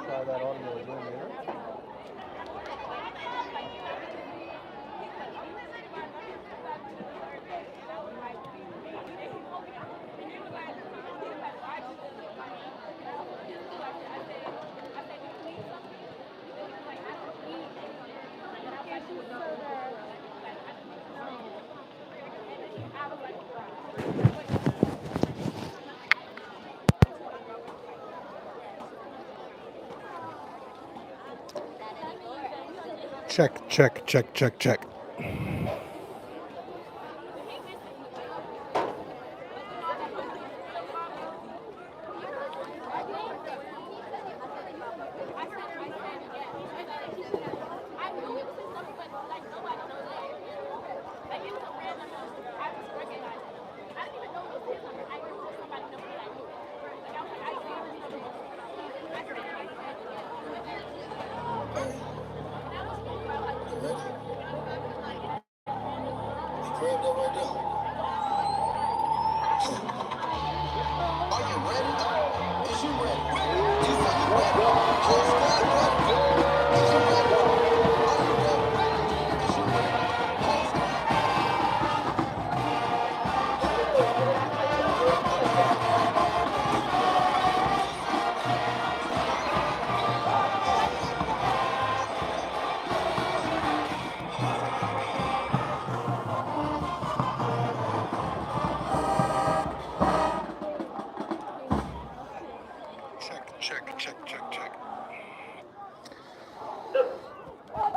Try that audio again later. Check, check, check, check, check.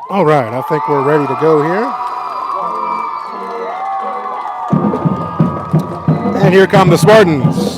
All right, I think we're ready to go here. And here come the Spartans.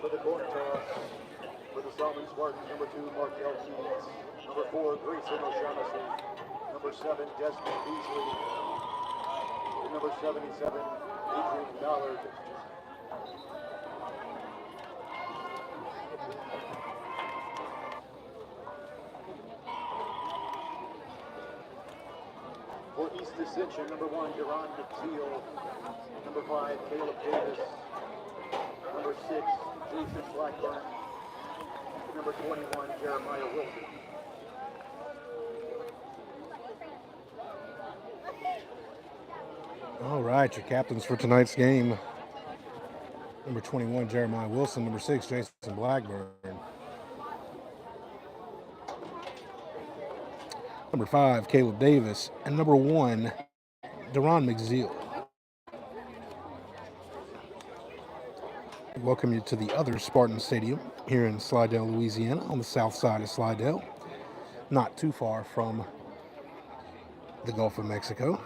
for the coin toss. For the Salmon Spartans, number 2, Mark Keys. Number 4, Grayson O'Shaughnessy. Number 7, Desmond Beasley. And number 77, Adrian Ballard. For East Ascension, number 1, Deron McTeal. Number 5, Caleb Davis. Number 6, Jason Blackburn. Number 21, Jeremiah Wilson. All right, your captains for tonight's game. Number 21, Jeremiah Wilson. Number 6, Jason Blackburn. Number 5, Caleb Davis. And number 1, Deron McZeal. Welcome you to the other Spartan Stadium here in Slidell, Louisiana, on the south side of Slidell, not too far from the Gulf of Mexico.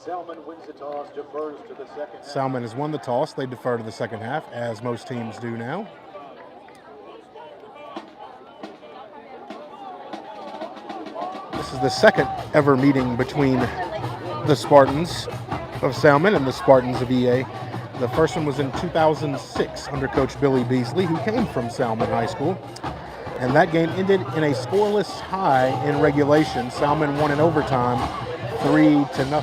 Salmon wins the toss, defers to the second half. Salmon has won the toss. They defer to the second half, as most teams do now. This is the second ever meeting between the Spartans of Salmon and the Spartans of EA. The first one was in 2006 under Coach Billy Beasley, who came from Salmon High School. And that game ended in a scoreless tie in regulation. Salmon won in overtime, 3-0.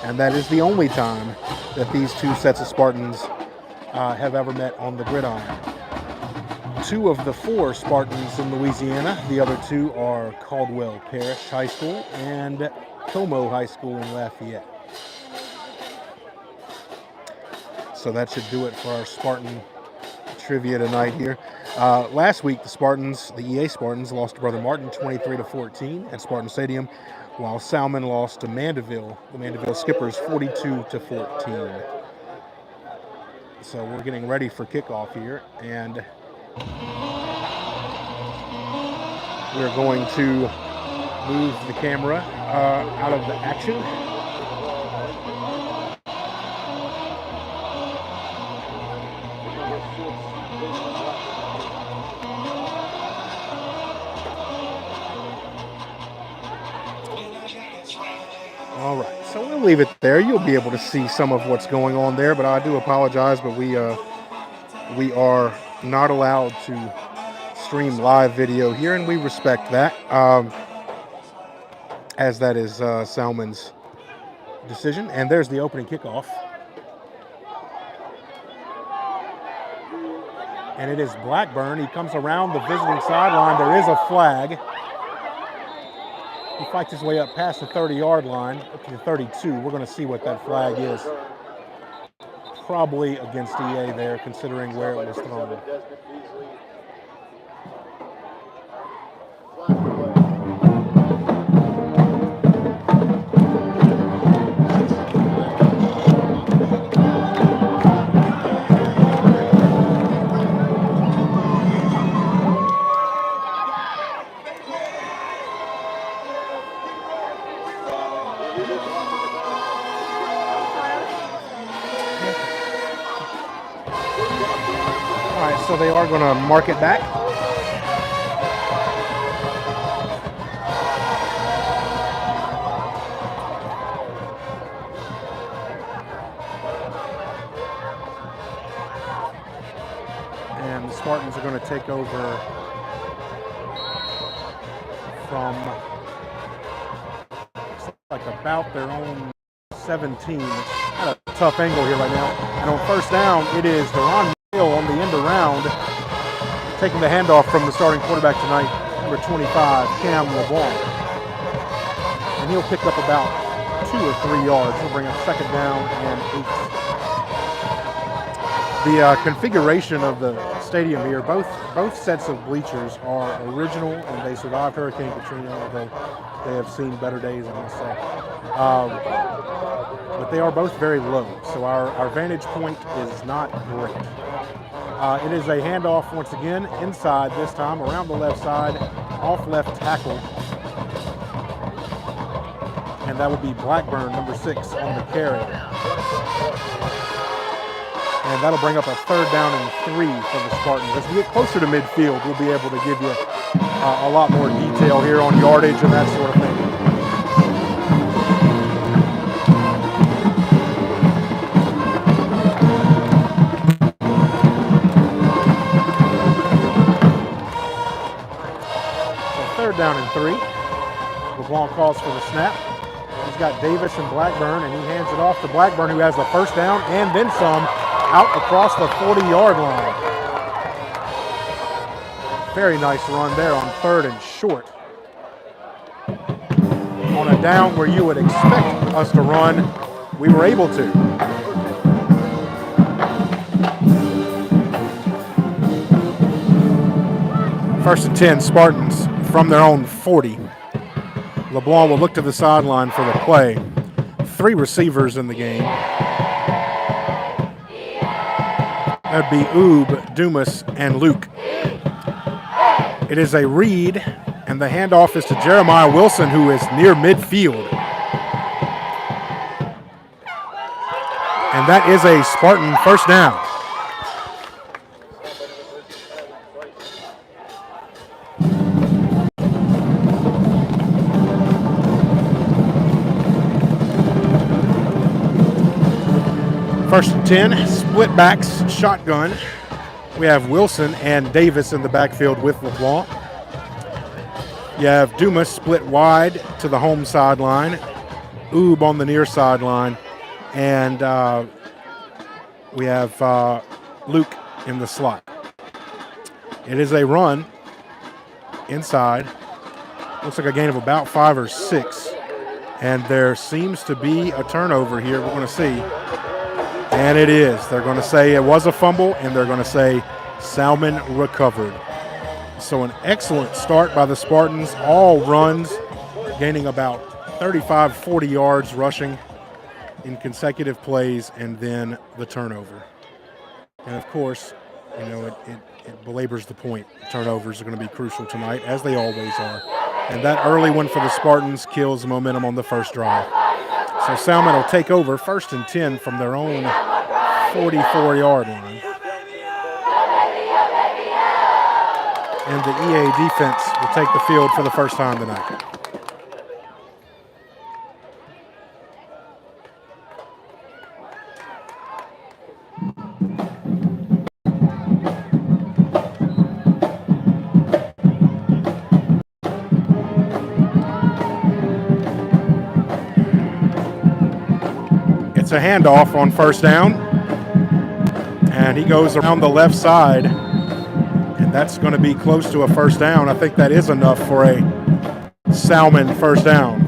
And that is the only time that these two sets of Spartans have ever met on the gridiron. 2 of the 4 Spartans in Louisiana, the other 2 are Caldwell Parish High School and Como High School in Lafayette. So that should do it for our Spartan trivia tonight here. Last week, the EA Spartans lost to Brother Martin 23-14 at Spartan Stadium, while Salmon lost to Mandeville, the Mandeville Skippers, 42-14. So we're getting ready for kickoff here, and we're going to move the camera out of the action. All right, so we'll leave it there. You'll be able to see some of what's going on there, but I do apologize, but we are not allowed to stream live video here, and we respect that, as that is Salmon's decision. And there's the opening kickoff. And it is Blackburn. He comes around the visiting sideline. There is a flag. He fights his way up past the 30-yard line, up to the 32. We're going to see what that flag is. Probably against EA there, considering where it was thrown. So they are going to mark it back. And the Spartans are going to take over from, looks like about their own 17. Got a tough angle here right now. And on first down, it is Deron on the end around, taking the handoff from the starting quarterback tonight, number 25, Cam LeBlanc. And he'll pick up about 2 or 3 yards. He'll bring up second down and 8. The configuration of the stadium here, both sets of bleachers are original, and they survived Hurricane Katrina, although they have seen better days, I must say. But they are both very low, so our vantage point is not great. It is a handoff once again, inside this time, around the left side, off left tackle. And that would be Blackburn, number 6, on the carry. And that'll bring up a 3rd down and 3 for the Spartans. As we get closer to midfield, we'll be able to give you a lot more detail here on yardage and that sort of thing. So 3rd down and 3. LeBlanc calls for the snap. He's got Davis and Blackburn, and he hands it off to Blackburn, who has the 1st down and then some, out across the 40-yard line. Very nice run there on 3rd and short. On a down where you would expect us to run, we were able to. First and 10, Spartans from their own 40. LeBlanc will look to the sideline for the play. 3 receivers in the game. That'd be Oob, Dumas, and Luke. It is a read, and the handoff is to Jeremiah Wilson, who is near midfield. And that is a Spartan 1st down. First and 10, split backs, shotgun. We have Wilson and Davis in the backfield with LeBlanc. You have Dumas split wide to the home sideline, Oob on the near sideline, and we have Luke in the slot. It is a run inside. Looks like a gain of about 5 or 6. And there seems to be a turnover here. We're going to see. And it is. They're going to say it was a fumble, and they're going to say Salmon recovered. So an excellent start by the Spartans. All runs, gaining about 35, 40 yards rushing in consecutive plays, and then the turnover. And, of course, you know, it belabors the point. Turnovers are going to be crucial tonight, as they always are. And that early one for the Spartans kills momentum on the first drive. So Salmon will take over 1st and 10 from their own 44-yard line. And the EA defense will take the field for the first time tonight. It's a handoff on 1st down, and he goes around the left side, and that's going to be close to a 1st down. I think that is enough for a Salmon 1st down.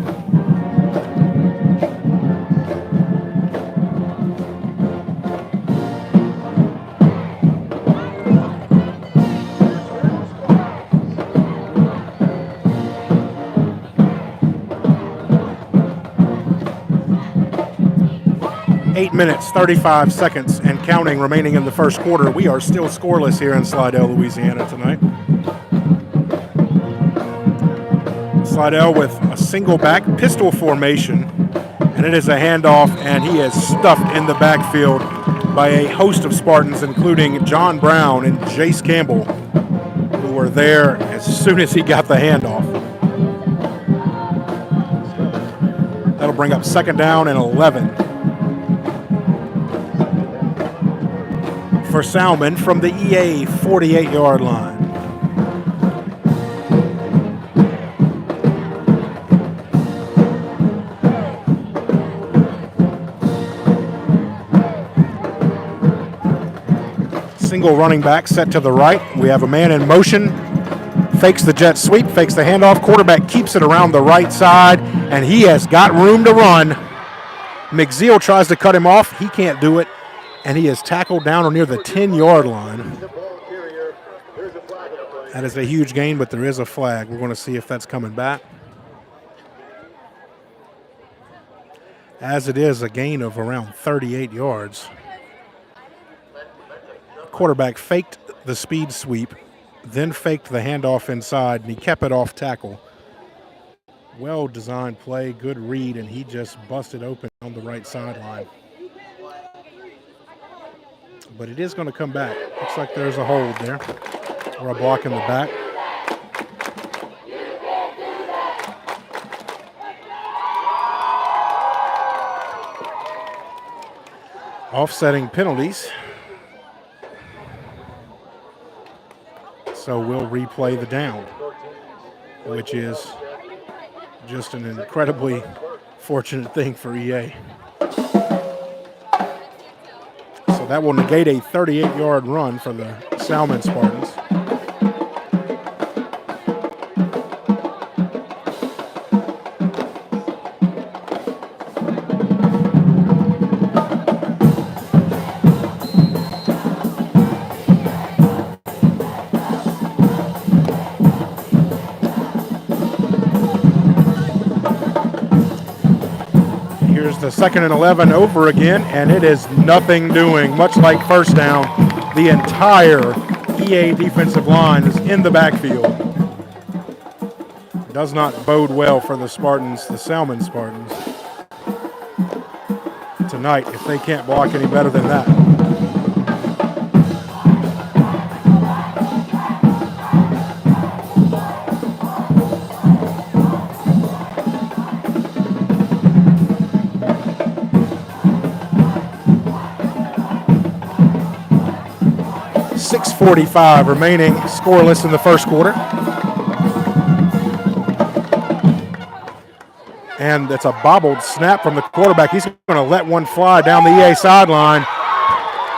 Eight minutes, 35 seconds, and counting remaining in the first quarter. We are still scoreless here in Slidell, Louisiana tonight. Slidell with a single back pistol formation, and it is a handoff, and he is stuffed in the backfield by a host of Spartans, including John Brown and Jace Campbell, who were there as soon as he got the handoff. That'll bring up 2nd down and 11. For Salmon from the EA 48-yard line. Single running back set to the right. We have a man in motion. Fakes the jet sweep, fakes the handoff. Quarterback keeps it around the right side, and he has got room to run. McZeal tries to cut him off. He can't do it. And he is tackled down or near the 10-yard line. That is a huge gain, but there is a flag. We're going to see if that's coming back. As it is, a gain of around 38 yards. quarterback faked the speed sweep, then faked the handoff inside, and he kept it off tackle. Well-designed play, good read, and he just busted open on the right sideline. But it is going to come back. Looks like there's a hold there, or a block in the back. Offsetting penalties. So we'll replay the down, which is just an incredibly fortunate thing for EA. So that will negate a 38-yard run for the Salmon Spartans. The 2nd and 11 over again, and it is nothing doing. Much like first down, the entire EA defensive line is in the backfield. Does not bode well for the Spartans, the Salmon Spartans, tonight if they can't block any better than that. .45 remaining, scoreless in the first quarter. And it's a bobbled snap from the quarterback. He's going to let one fly down the EA sideline.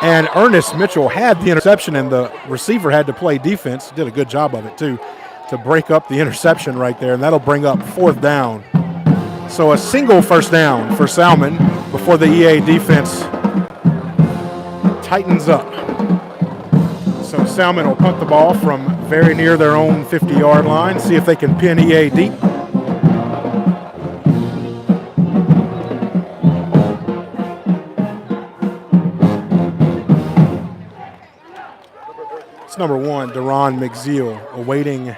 And Ernest Mitchell had the interception, and the receiver had to play defense. Did a good job of it, too, to break up the interception right there. And that'll bring up 4th down. So a single first down for Salmon before the EA defense tightens up. So Salmon will punt the ball from very near their own 50-yard line, see if they can pin EA deep. It's number 1, Deron McZeal, awaiting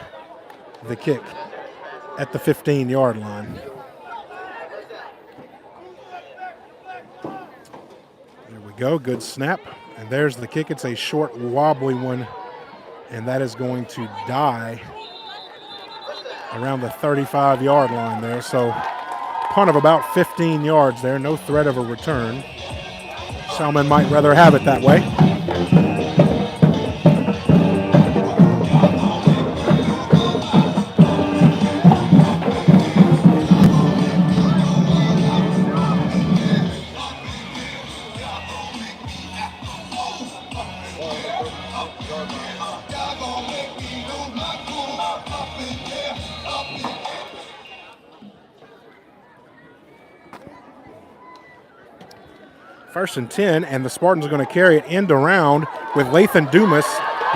the kick at the 15-yard line. There we go, good snap. And there's the kick. It's a short, wobbly one, and that is going to die around the 35-yard line there. So punt of about 15 yards there, no threat of a return. Salmon might rather have it that way. First and 10, and the Spartans are going to carry it end around with Lathan Dumas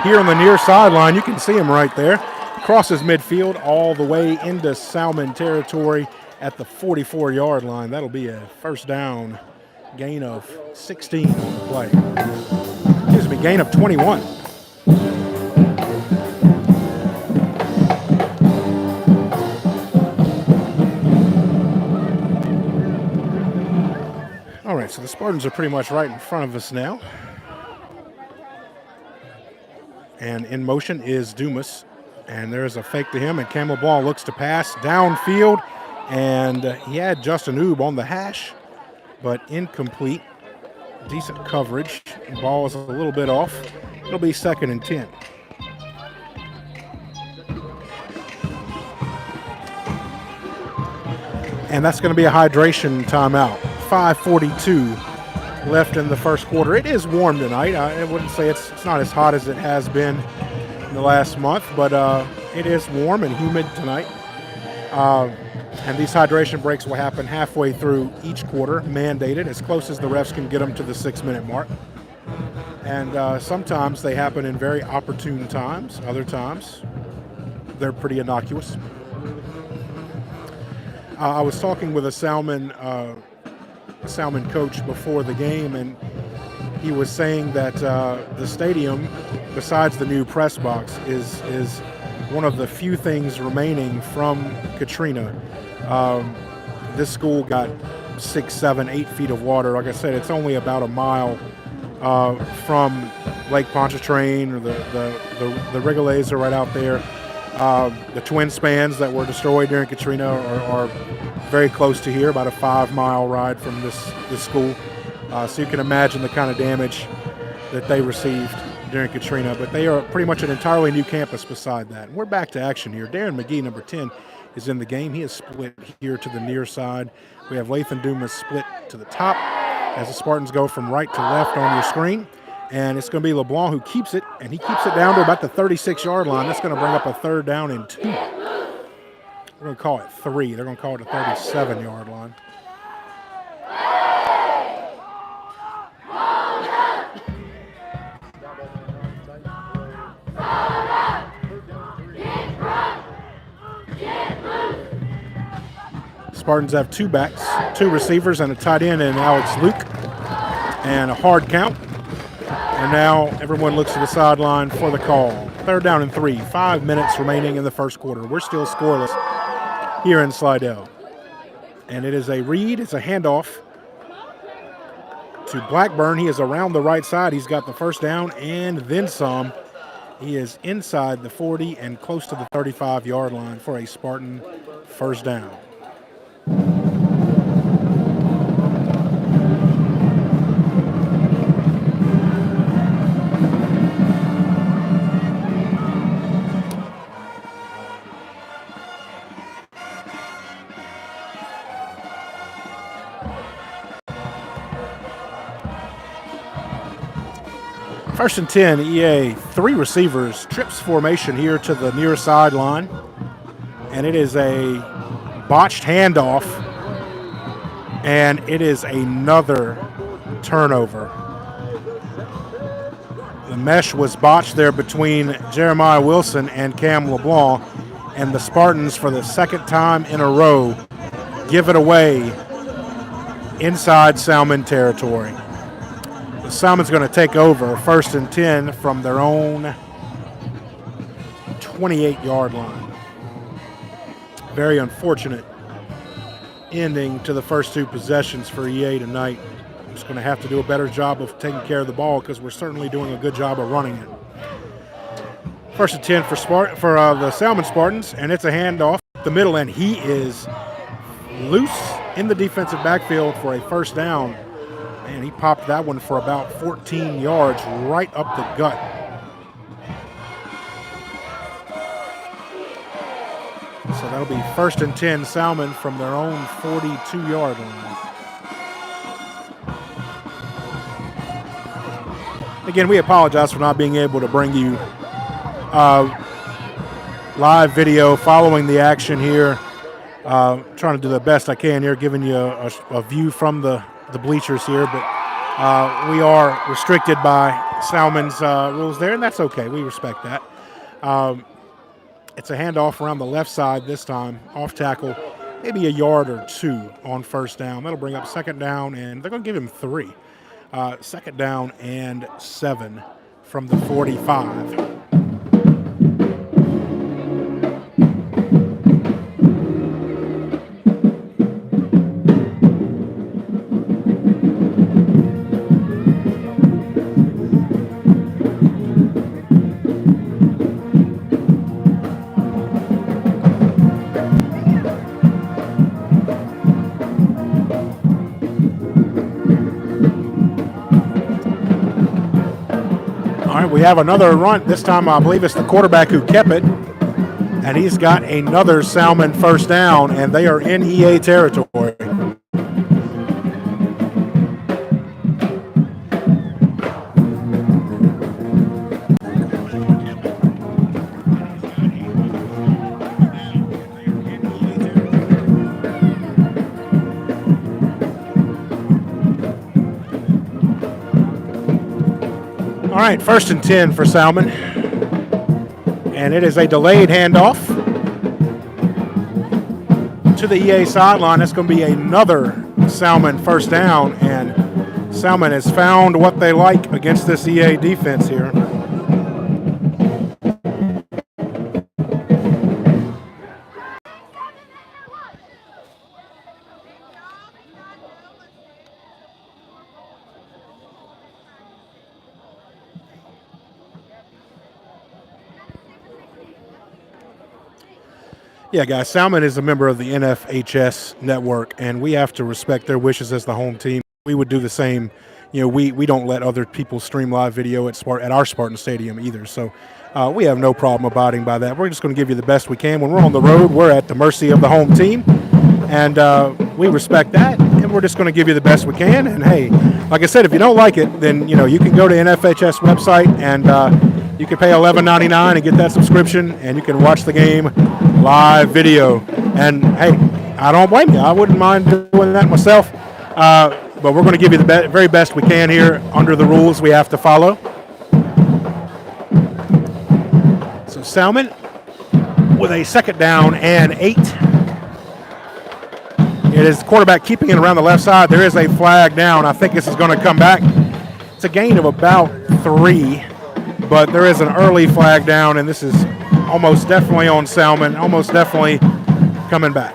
here on the near sideline. You can see him right there. Crosses midfield all the way into Salmon territory at the 44-yard line. That'll be a first down, gain of 16 on the play. Excuse me, gain of 21. All right, so the Spartans are pretty much right in front of us now. And in motion is Dumas. And there's a fake to him, and Campbell Ball looks to pass downfield. And he had Justin Oob on the hash, but incomplete. Decent coverage. The ball is a little bit off. It'll be 2nd and 10. And that's going to be a hydration timeout. 5:42 left in the first quarter. It is warm tonight. I wouldn't say it's not as hot as it has been in the last month, but it is warm and humid tonight. And these hydration breaks will happen halfway through each quarter, mandated, as close as the refs can get them to the 6-minute mark. And sometimes they happen in very opportune times. Other times, they're pretty innocuous. I was talking with a Salmon coach before the game, and he was saying that the stadium, besides the new press box, is one of the few things remaining from Katrina. This school got 6, 7, 8 feet of water. Like I said, it's only about a mile from Lake Pontchartrain, or the Rigolets are right out there. The twin spans that were destroyed during Katrina are very close to here, about a 5-mile ride from this school. So you can imagine the kind of damage that they received during Katrina. But they are pretty much an entirely new campus beside that. And we're back to action here. Darren McGee, number 10, is in the game. He is split here to the near side. We have Lathan Dumas split to the top as the Spartans go from right to left on your screen. And it's going to be LeBlanc who keeps it, and he keeps it down to about the 36-yard line. That's going to bring up a 3rd down and 2. We're going to call it 3. They're going to call it a 37-yard line. Spartans have 2 backs, 2 receivers, and a tight end in Alex Luke, and a hard count. And now everyone looks to the sideline for the call. 3rd down and 3, 5 minutes remaining in the first quarter. We're still scoreless here in Slidell. And it is a read, it's a handoff to Blackburn. He is around the right side. He's got the 1st down and then some. He is inside the 40 and close to the 35-yard line for a Spartan 1st down. First and 10, EA, 3 receivers, trips formation here to the near sideline. And it is a botched handoff. And it is another turnover. The mesh was botched there between Jeremiah Wilson and Cam LeBlanc. And the Spartans, for the 2nd time in a row, give it away inside Salmon territory. Salmon's going to take over 1st and 10 from their own 28-yard line. Very unfortunate ending to the first 2 possessions for EA tonight. Just going to have to do a better job of taking care of the ball because we're certainly doing a good job of running it. 1st and 10 for the Salmon Spartans, and it's a handoff the middle, and he is loose in the defensive backfield for a 1st down. And he popped that one for about 14 yards right up the gut. So that'll be 1st and 10 Salmon from their own 42-yard line. Again, we apologize for not being able to bring you live video following the action here. Trying to do the best I can here, giving you a view from the bleachers here, but we are restricted by Salmon's rules there, and that's okay. We respect that. It's a handoff around the left side this time, off tackle, maybe a yard or 2 on 1st down. That'll bring up 2nd down, and they're going to give him 3. 2nd down and 7 from the 45. We have another run. This time I believe it's the quarterback who kept it. And he's got another Salmon 1st down, and they are in EA territory. All right, 1st and 10 for Salmon. And it is a delayed handoff to the EA sideline. That's going to be another Salmon 1st down. And Salmon has found what they like against this EA defense here. Yeah, guys, Salmon is a member of the NFHS network, and we have to respect their wishes as the home team. We would do the same. You know, we don't let other people stream live video at our Spartan Stadium either. So we have no problem abiding by that. We're just going to give you the best we can. When we're on the road, we're at the mercy of the home team, and we respect that, and we're just going to give you the best we can. And, hey, like I said, if you don't like it, then, you know, you can go to NFHS website and you can pay $11.99 and get that subscription, and you can watch the game live video. And, hey, I don't blame you. I wouldn't mind doing that myself. But we're going to give you the very best we can here under the rules we have to follow. So Salmon with a 2nd down and 8. It is the quarterback keeping it around the left side. There is a flag down. I think this is going to come back. It's a gain of about 3, but there is an early flag down, and this is almost definitely on Salmon, almost definitely coming back.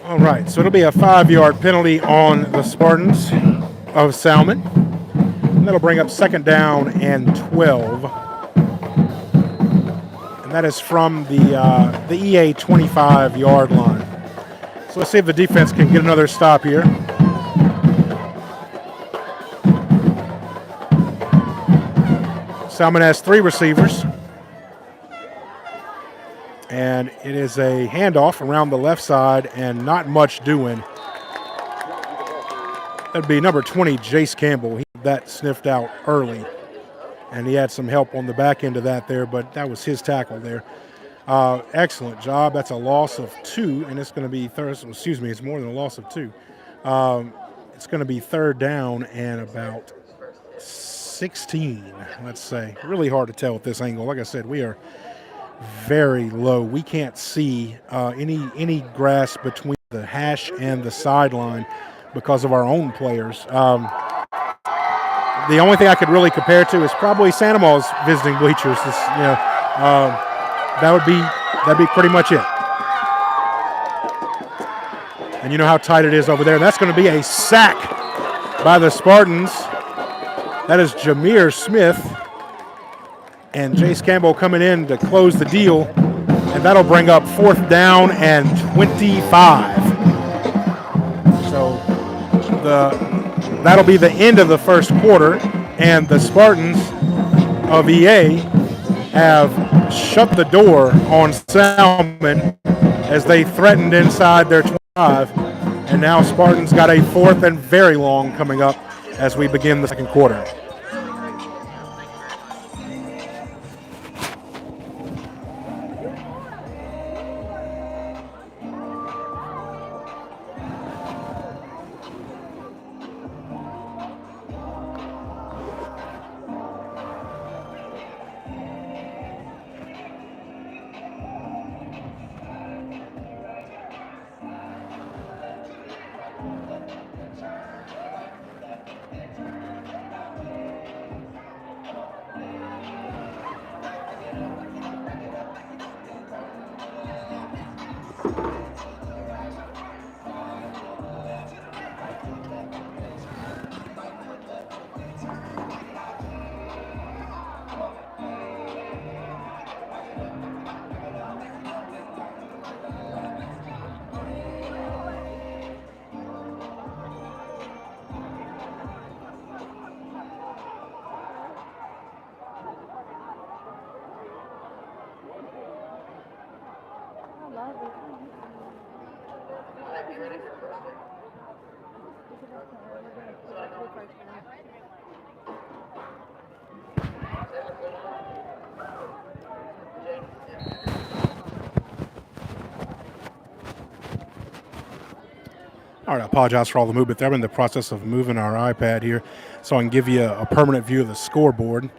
All right, so it'll be a 5-yard penalty on the Spartans of Salmon. And that'll bring up 2nd down and 12. And that is from the EA 25-yard line. So let's see if the defense can get another stop here. Salmon has 3 receivers. And it is a handoff around the left side and not much doing. That'd be number 20, Jace Campbell. He had that sniffed out early. And he had some help on the back end of that there, but that was his tackle there. Excellent job. That's a loss of 2, and it's going to be it's more than a loss of 2. It's going to be 3rd down and about 16, let's say. Really hard to tell at this angle. Like I said, we are very low. We can't see any grass between the hash and the sideline because of our own players. The only thing I could really compare to is probably Santa Ma's visiting bleachers. That'd be pretty much it. And you know how tight it is over there. And that's going to be a sack by the Spartans. That is Jameer Smith. And Jace Campbell coming in to close the deal. And that'll bring up 4th down and 25. So that'll be the end of the first quarter. And the Spartans of EA have shut the door on Salmon as they threatened inside their 25. And now Spartans got a 4th and very long coming up as we begin the second quarter. All right, I apologize for all the movement there. I'm in the process of moving our iPad here so I can give you a permanent view of the scoreboard.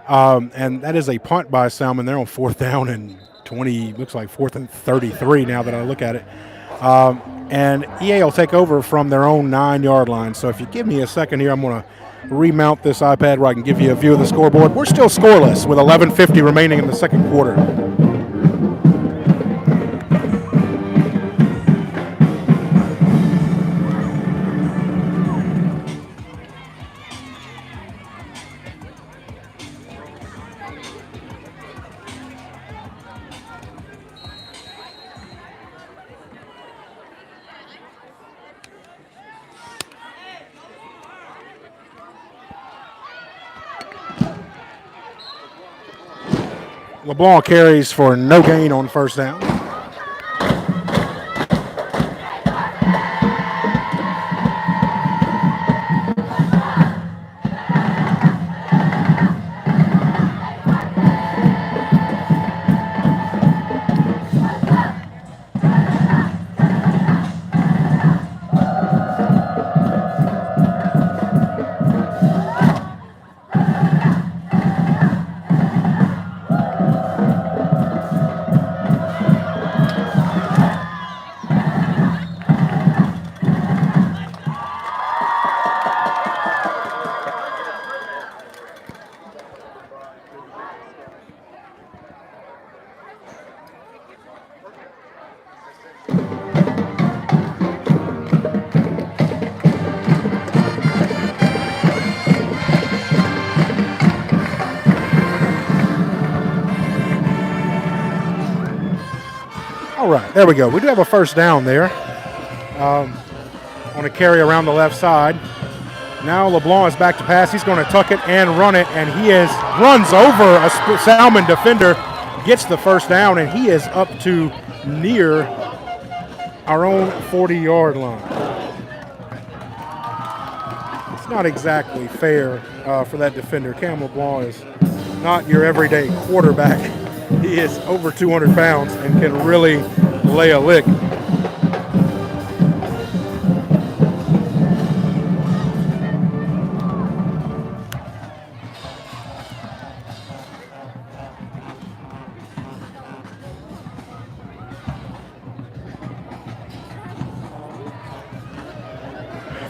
And that is a punt by Salmon. They're on 4th down and 20, looks like 4th and 33 now that I look at it. And EA will take over from their own 9-yard line. So if you give me a second here, I'm going to remount this iPad where I can give you a view of the scoreboard. We're still scoreless with 11:50 remaining in the second quarter. LeBlanc carries for no gain on 1st down. All right, there we go. We do have a 1st down there on a carry around the left side. Now LeBlanc is back to pass. He's going to tuck it and run it, and he runs over a Salmon defender, gets the 1st down, and he is up to near our own 40-yard line. It's not exactly fair for that defender. Cam LeBlanc is not your everyday quarterback. He is over 200 pounds and can really lay a lick.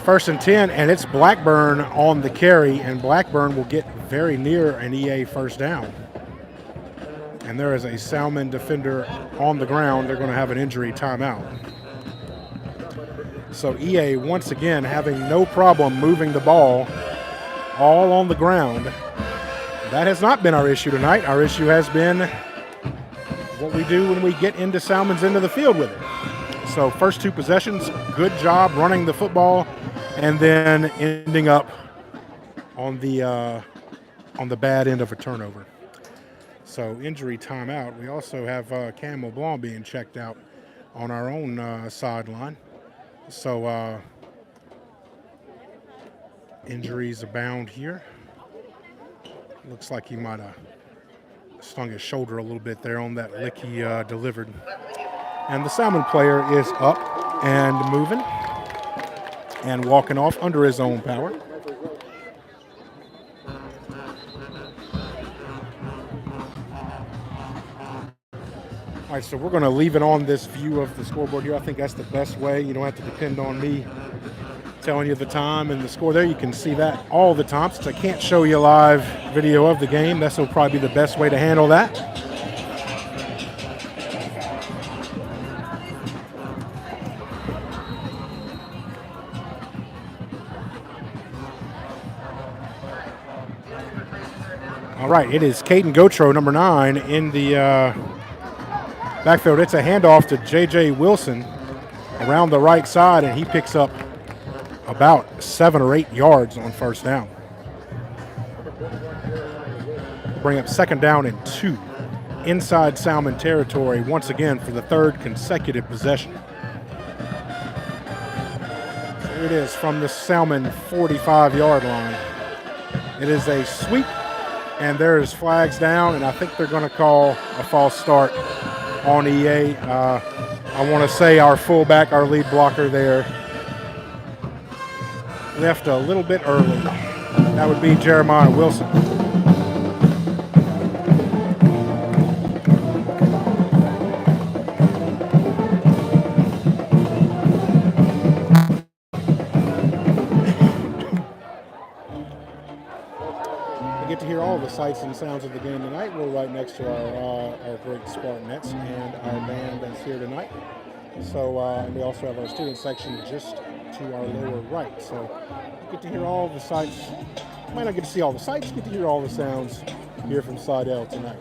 First and 10, and it's Blackburn on the carry, and Blackburn will get very near an EA 1st down. And there is a Salmon defender on the ground. They're going to have an injury timeout. So EA, once again, having no problem moving the ball all on the ground. That has not been our issue tonight. Our issue has been what we do when we get into Salmon's end of the field with it. So first 2 possessions, good job running the football, and then ending up on the bad end of a turnover. So injury timeout. We also have Cam LeBlanc being checked out on our own sideline. So injuries abound here. Looks like he might have stung his shoulder a little bit there on that lick he delivered. And the Salmon player is up and moving and walking off under his own power. All right, so we're going to leave it on this view of the scoreboard here. I think that's the best way. You don't have to depend on me telling you the time and the score there. You can see that all the time. Since I can't show you live video of the game, this will probably be the best way to handle that. All right, it is Caden Gotro, number 9, in the backfield. It's a handoff to J.J. Wilson around the right side, and he picks up about 7 or 8 yards on 1st down. Bring up 2nd down and 2 inside Salmon territory once again for the 3rd consecutive possession. So here it is from the Salmon 45-yard line. It is a sweep, and there's flags down, and I think they're going to call a false start on EA. I want to say our fullback, our lead blocker there, left a little bit early. That would be Jeremiah Wilson. Get to hear all the sights and sounds of the game tonight. We're right next to our great Spartanettes and our band that's here tonight. So and we also have our student section just to our lower right. So you get to hear all the sights. You might not get to see all the sights, you get to hear all the sounds here from Side L tonight.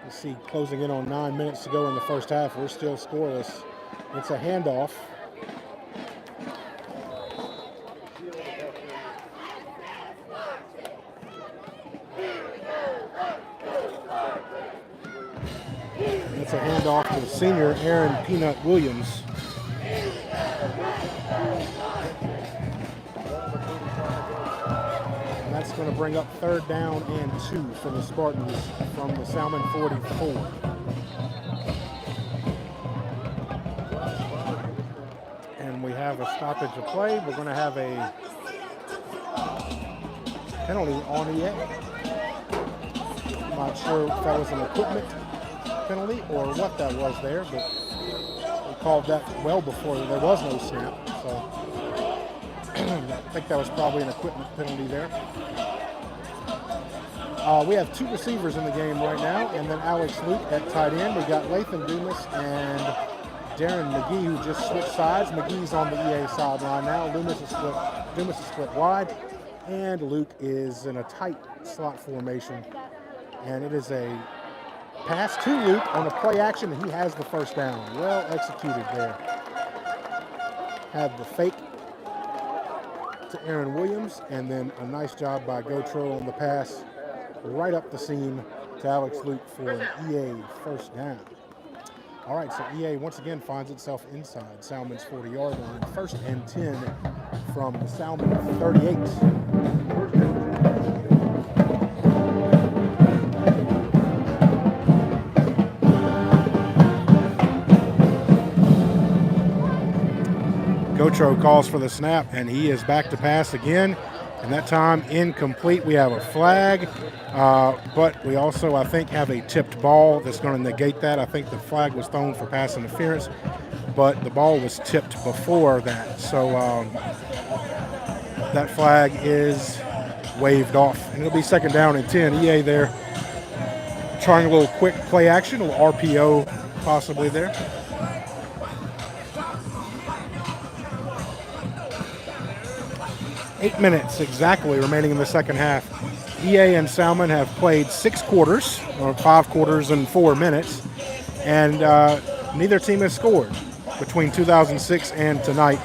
You see, closing in on 9 minutes to go in the first half. We're still scoreless. It's a handoff. It's a handoff to the senior, Aaron Peanut Williams. And that's going to bring up 3rd down and 2 for the Spartans from the Salmon 44. And we have a stoppage of play. We're going to have a penalty on EA. I'm not sure if that was an equipment penalty or what that was there, but we called that well before there was no snap. So I think that was probably an equipment penalty there. We have 2 receivers in the game right now, and then Alex Luke at tight end. We got Lathan Dumas and Darren McGee, who just switched sides. McGee's on the EA sideline now. Dumas is split wide, and Luke is in a tight slot formation. And it is a pass to Luke on a play action, and he has the first down. Well executed there. Had the fake to Aaron Williams, and then a nice job by Gotro on the pass right up the seam to Alex Luke for an EA first down. All right, so EA once again finds itself inside Salmon's 40-yard line. 1st and 10 from the Salmon 38. Gotro calls for the snap, and he is back to pass again, and that time incomplete. We have a flag, but we also, I think, have a tipped ball that's going to negate that. I think the flag was thrown for pass interference, but the ball was tipped before that. So that flag is waved off, and it'll be 2nd down and 10. EA there trying a little quick play action, a little RPO possibly there. 8 minutes exactly remaining in the second half. EA and Salmon have played 6 quarters, or 5 quarters and 4 minutes, and neither team has scored between 2006 and tonight.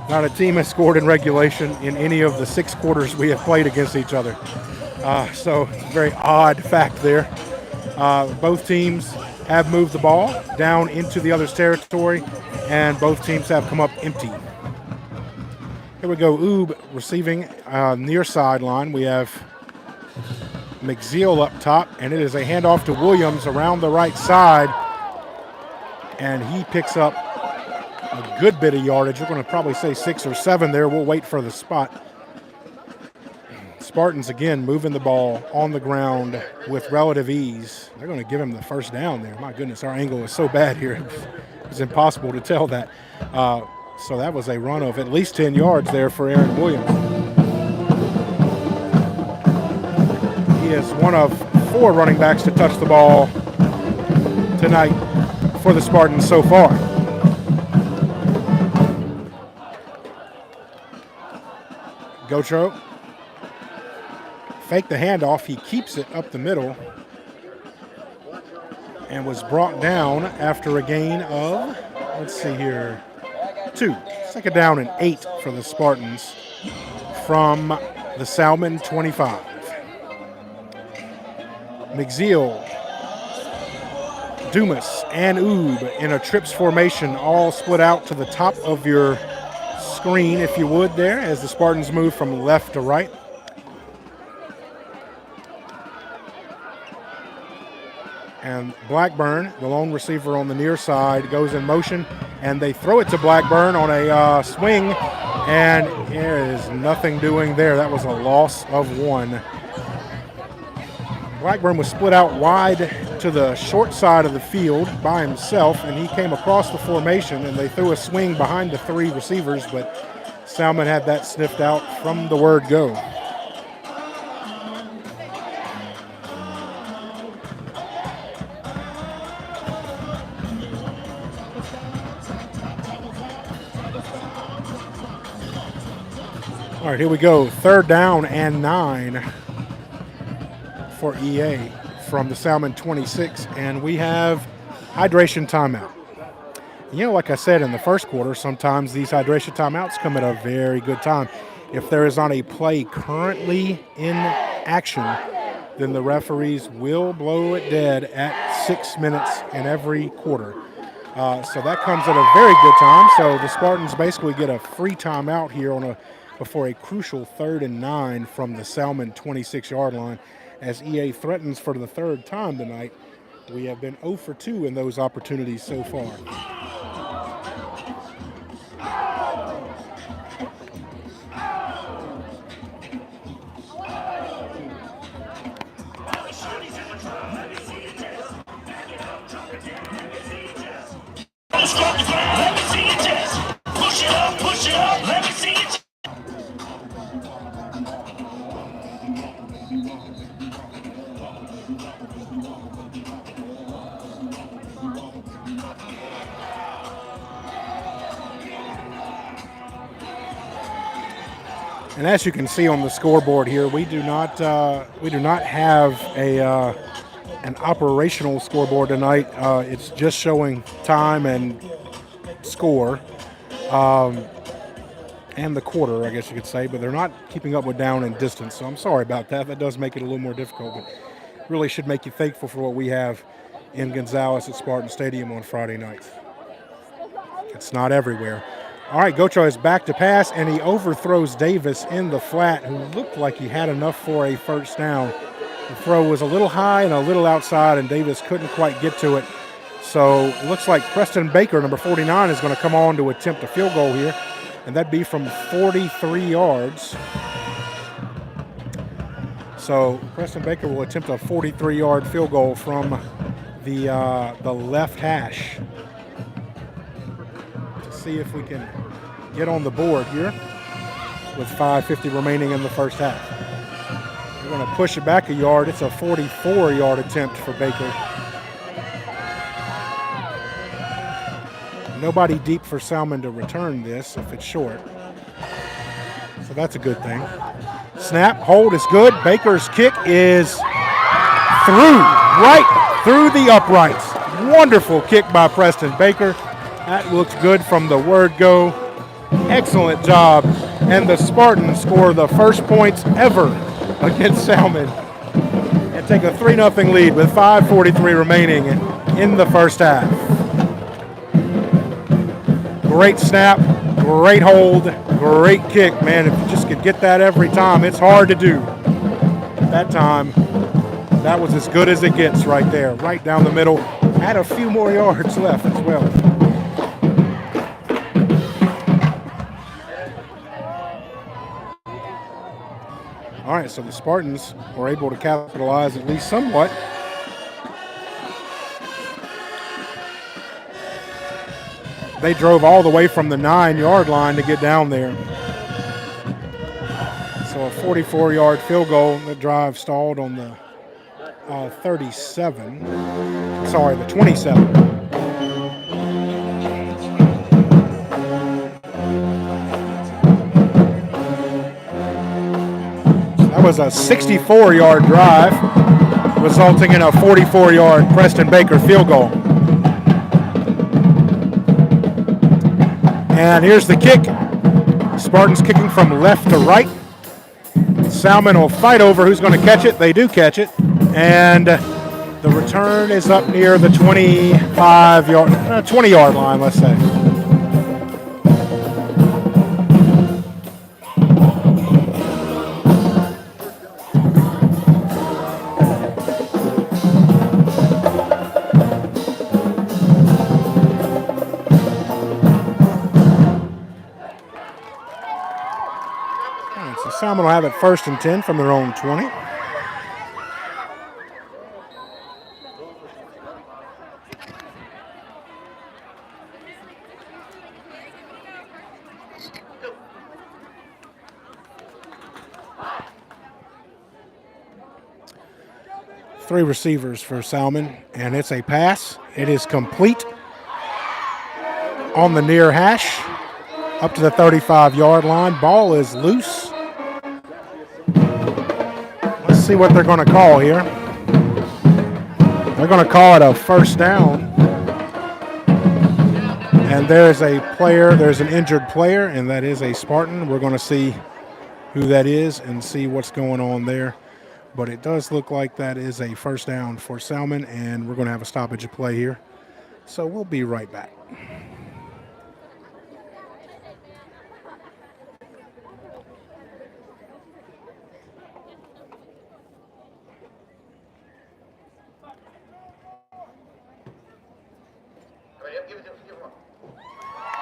Not a team has scored in regulation in any of the 6 quarters we have played against each other. So it's a very odd fact there. Both teams have moved the ball down into the other's territory, and both teams have come up empty. Here we go, Oob receiving near sideline. We have McZeal up top, and it is a handoff to Williams around the right side, and he picks up a good bit of yardage. We're going to probably say 6 or 7 there. We'll wait for the spot. Spartans again moving the ball on the ground with relative ease. They're going to give him the first down there. My goodness, our angle is so bad here. It's impossible to tell that. So that was a run of at least 10 yards there for Aaron Williams. He is one of 4 running backs to touch the ball tonight for the Spartans so far. Gotro faked the handoff. He keeps it up the middle and was brought down after a gain of, let's see here, 2. 2nd down and 8 for the Spartans from the Salmon 25. McZeal, Dumas, and Oob in a trips formation, all split out to the top of your screen, if you would, there, as the Spartans move from left to right. And Blackburn, the lone receiver on the near side, goes in motion, and they throw it to Blackburn on a swing, and there is nothing doing there. That was a loss of 1. Blackburn was split out wide to the short side of the field by himself, and he came across the formation, and they threw a swing behind the 3 receivers, but Salmon had that sniffed out from the word go. All right, here we go. 3rd down and 9 for EA from the Salmon 26, and we have hydration timeout. You know, like I said in the first quarter, sometimes these hydration timeouts come at a very good time. If there is not a play currently in action, then the referees will blow it dead at 6 minutes in every quarter. So that comes at a very good time. So the Spartans basically get a free timeout here before a crucial 3rd and 9 from the Salmon 26-yard line. As EA threatens for the 3rd time tonight, we have been 0 for 2 in those opportunities so far. And as you can see on the scoreboard here, we do not have an operational scoreboard tonight. It's just showing time and score, and the quarter, I guess you could say. But they're not keeping up with down and distance. So I'm sorry about that. That does make it a little more difficult, but really should make you thankful for what we have in Gonzales at Spartan Stadium on Friday nights. It's not everywhere. All right, Gocho is back to pass, and he overthrows Davis in the flat, who looked like he had enough for a first down. The throw was a little high and a little outside, and Davis couldn't quite get to it. So it looks like Preston Baker, number 49, is going to come on to attempt a field goal here, and that'd be from 43 yards. So Preston Baker will attempt a 43-yard field goal from the left hash. See if we can get on the board here with 5:50 remaining in the first half. We're going to push it back a yard. It's a 44-yard attempt for Baker. Nobody deep for Salmon to return this if it's short. So that's a good thing. Snap, hold is good. Baker's kick is right through the uprights. Wonderful kick by Preston Baker. That looks good from the word go. Excellent job. And the Spartans score the first points ever against Salmon and take a 3-0 lead with 5:43 remaining in the first half. Great snap, great hold, great kick, man. If you just could get that every time, it's hard to do. That time, that was as good as it gets right there, right down the middle. Had a few more yards left as well. All right, so the Spartans were able to capitalize at least somewhat. They drove all the way from the 9-yard line to get down there. So a 44-yard field goal. The drive stalled on the 37. Sorry, the 27. That was a 64-yard drive, resulting in a 44-yard Preston Baker field goal. And here's the kick. Spartans kicking from left to right. Salmon will fight over who's going to catch it. They do catch it. And the return is up near the 20-yard line, let's say. Salmon will have it 1st and 10 from their own 20. Three receivers for Salmon, and it's a pass. It is complete on the near hash up to the 35-yard line. Ball is loose. Let's see what they're going to call here. They're going to call it a first down. And there's a player, there's an injured player, and that is a Spartan. We're going to see who that is and see what's going on there. But it does look like that is a first down for Salmon, and we're going to have a stoppage of play here. So we'll be right back.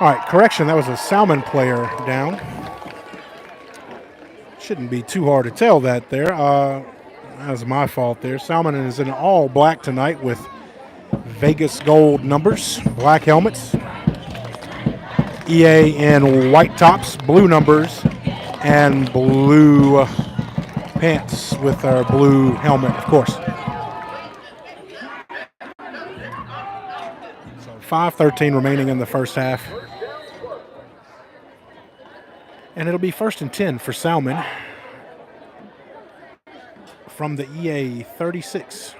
All right, correction, that was a Salmon player down. Shouldn't be too hard to tell that there. That was my fault there. Salmon is in all black tonight with Vegas gold numbers, black helmets. EA in white tops, blue numbers, and blue pants with our blue helmet, of course. So 5:13 remaining in the first half. And it'll be 1st and 10 for Salmon from the EA 36.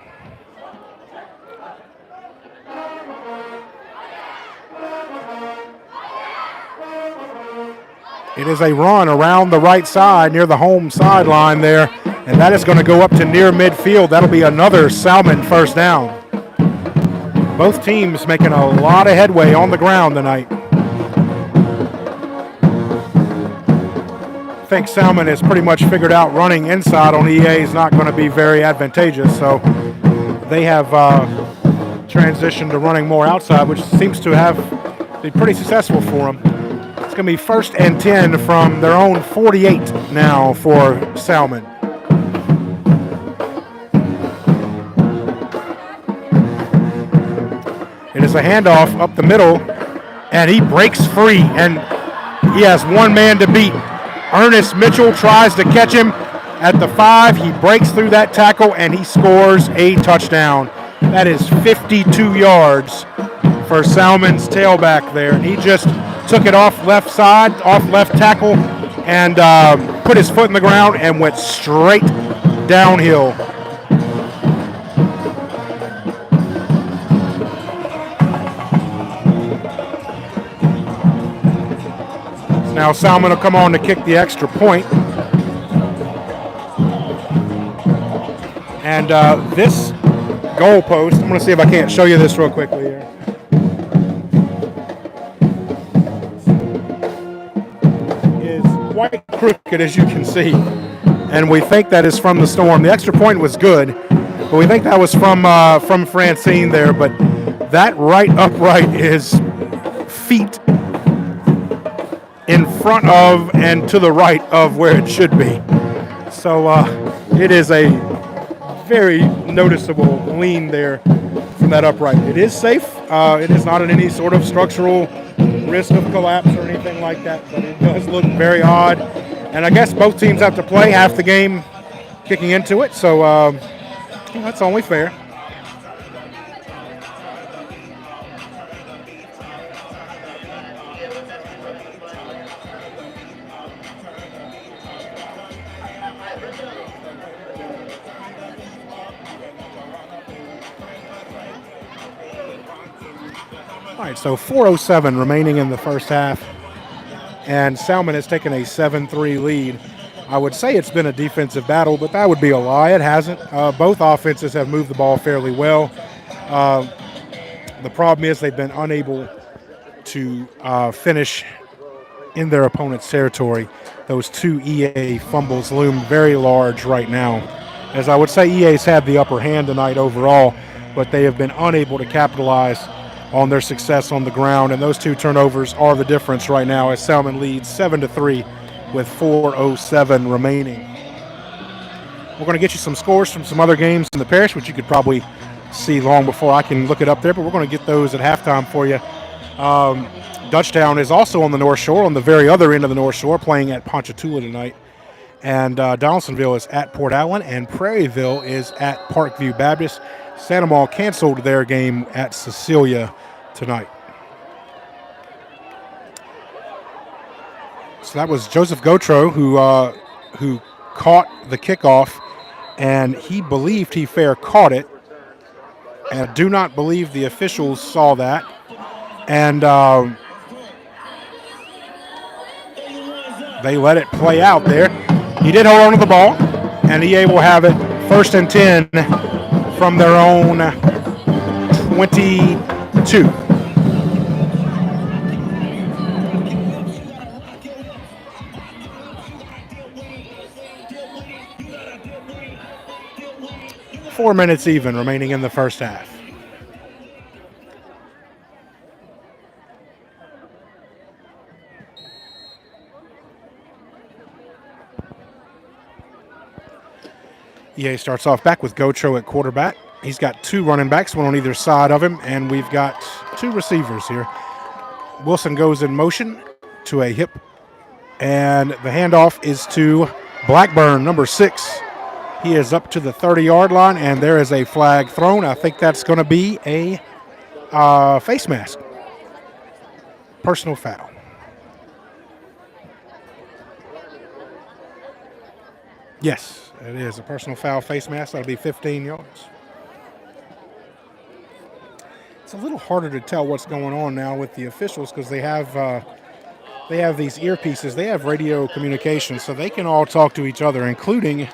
It is a run around the right side near the home sideline there, and that is going to go up to near midfield. That'll be another Salmon first down. Both teams making a lot of headway on the ground tonight. I think Salmon has pretty much figured out running inside on EA is not going to be very advantageous, so they have transitioned to running more outside, which seems to have been pretty successful for them. It's going to be 1st and 10 from their own 48 now for Salmon. It is a handoff up the middle, and he breaks free, and he has one man to beat. Ernest Mitchell tries to catch him at the 5. He breaks through that tackle, and he scores a touchdown. That is 52 yards for Salmon's tailback there. And he just took it off left side, off left tackle, and put his foot in the ground and went straight downhill. Now Salmon will come on to kick the extra point. And this goalpost, I'm going to see if I can't show you this real quickly here. Is quite crooked, as you can see. And we think that is from the storm. The extra point was good, but we think that was from Francine there. But that right upright is feet in front of and to the right of where it should be. So it is a very noticeable lean there from that upright. It is safe. It is not in any sort of structural risk of collapse or anything like that, but it does look very odd. And I guess both teams have to play half the game kicking into it, so that's only fair. All right, so 4:07 remaining in the first half, and Salmon has taken a 7-3 lead. I would say it's been a defensive battle, but that would be a lie. It hasn't. Both offenses have moved the ball fairly well. The problem is they've been unable to finish in their opponent's territory. Those two EA fumbles loom very large right now. As I would say, EA's had the upper hand tonight overall, but they have been unable to capitalize on their success on the ground, and those two turnovers are the difference right now as Salmon leads 7-3 with 4:07 remaining. We're going to get you some scores from some other games in the parish, which you could probably see long before I can look it up there, but we're going to get those at halftime for you. Dutchtown is also on the North Shore, on the very other end of the North Shore, playing at Ponchatoula tonight. And Donaldsonville is at Port Allen, and Prairieville is at Parkview Baptist. Santa Maria canceled their game at Cecilia tonight. So that was Joseph Gautreaux who caught the kickoff, and he believed he fair caught it. And I do not believe the officials saw that. And they let it play out there. He did hold on to the ball, and EA will have it 1st and 10 from their own 22. Four minutes even remaining in the first half. EA starts off back with Gautreaux at quarterback. He's got two running backs, one on either side of him, and we've got two receivers here. Wilson goes in motion to a hip, and the handoff is to Blackburn, number 6. He is up to the 30-yard line, and there is a flag thrown. I think that's going to be a face mask. Personal foul. Yes, it is a personal foul face mask. That'll be 15 yards. It's a little harder to tell what's going on now with the officials because they have these earpieces. They have radio communication, so they can all talk to each other, including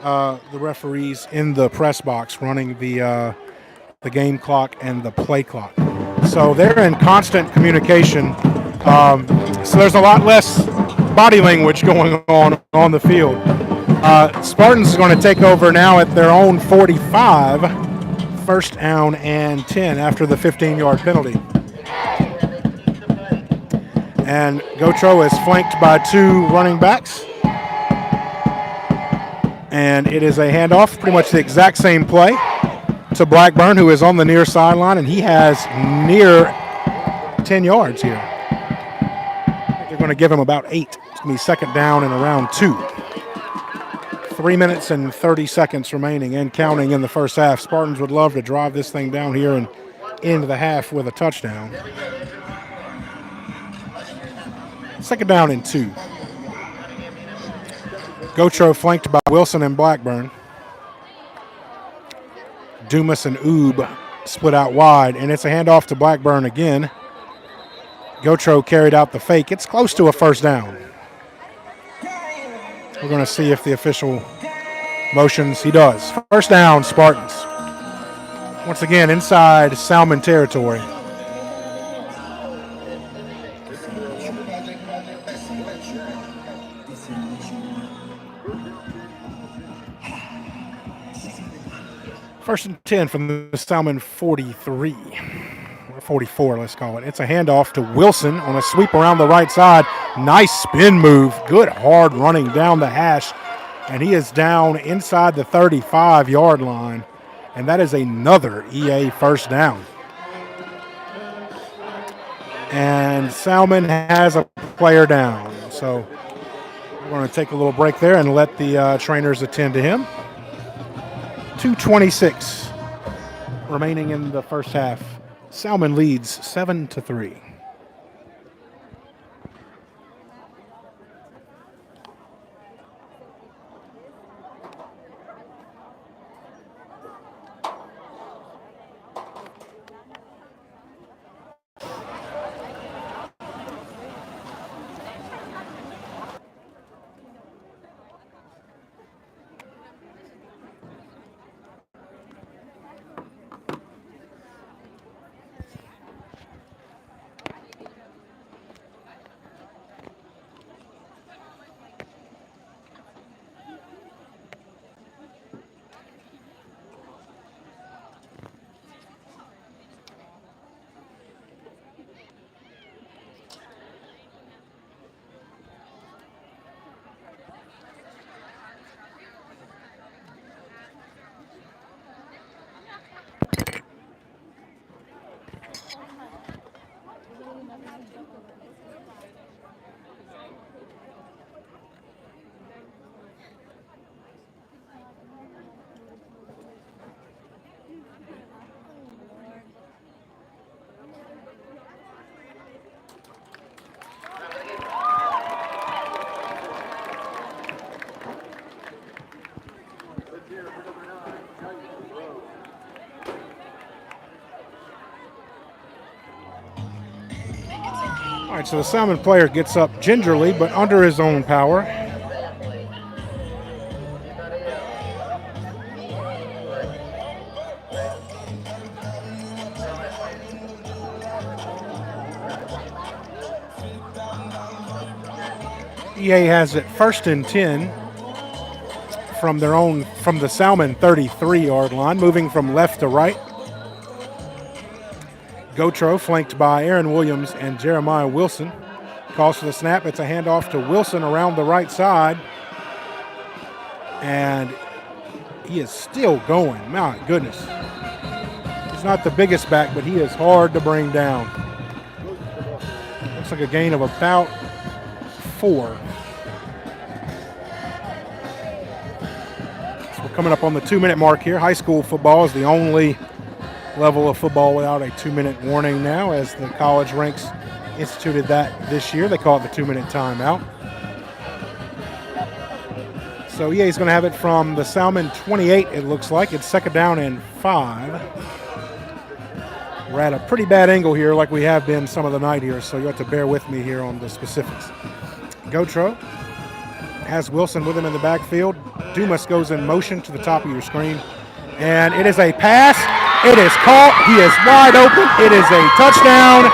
the referees in the press box running the game clock and the play clock. So they're in constant communication. So there's a lot less body language going on the field. Spartans is going to take over now at their own 45, 1st down and 10 after the 15-yard penalty. And Gautreaux is flanked by two running backs. And it is a handoff, pretty much the exact same play, to Blackburn, who is on the near sideline, and he has near 10 yards here. They're going to give him about 8. It's going to be 2nd down and around 2. 3 minutes and 30 seconds remaining and counting in the first half. Spartans would love to drive this thing down here and into the half with a touchdown. 2nd down and 2. Gautreaux flanked by Wilson and Blackburn. Dumas and Oob split out wide, and it's a handoff to Blackburn again. Gautreaux carried out the fake. It's close to a 1st down. We're going to see if the official motions. He does. 1st down, Spartans. Once again, inside Salmon territory. First and 10 from the Salmon 43, or 44, let's call it. It's a handoff to Wilson on a sweep around the right side. Nice spin move. Good hard running down the hash. And he is down inside the 35-yard line. And that is another EA 1st down. And Salmon has a player down. So we're going to take a little break there and let the trainers attend to him. 2:26 remaining in the first half. Salmon leads 7-3. All right, so the Salmon player gets up gingerly, but under his own power. EA has it 1st and 10 from the Salmon 33-yard line, moving from left to right. Gotro, flanked by Aaron Williams and Jeremiah Wilson, calls for the snap. It's a handoff to Wilson around the right side. And he is still going. My goodness. He's not the biggest back, but he is hard to bring down. Looks like a gain of about 4. So we're coming up on the 2-minute mark here. High school football is the only level of football without a 2-minute warning now, as the college ranks instituted that this year. They call it the 2-minute timeout. So EA is going to have it from the Salmon 28, it looks like. It's 2nd down and 5. We're at a pretty bad angle here, like we have been some of the night here, so you have to bear with me here on the specifics. Gotro has Wilson with him in the backfield. Dumas goes in motion to the top of your screen. And it is a pass. It is caught. He is wide open. It is a touchdown.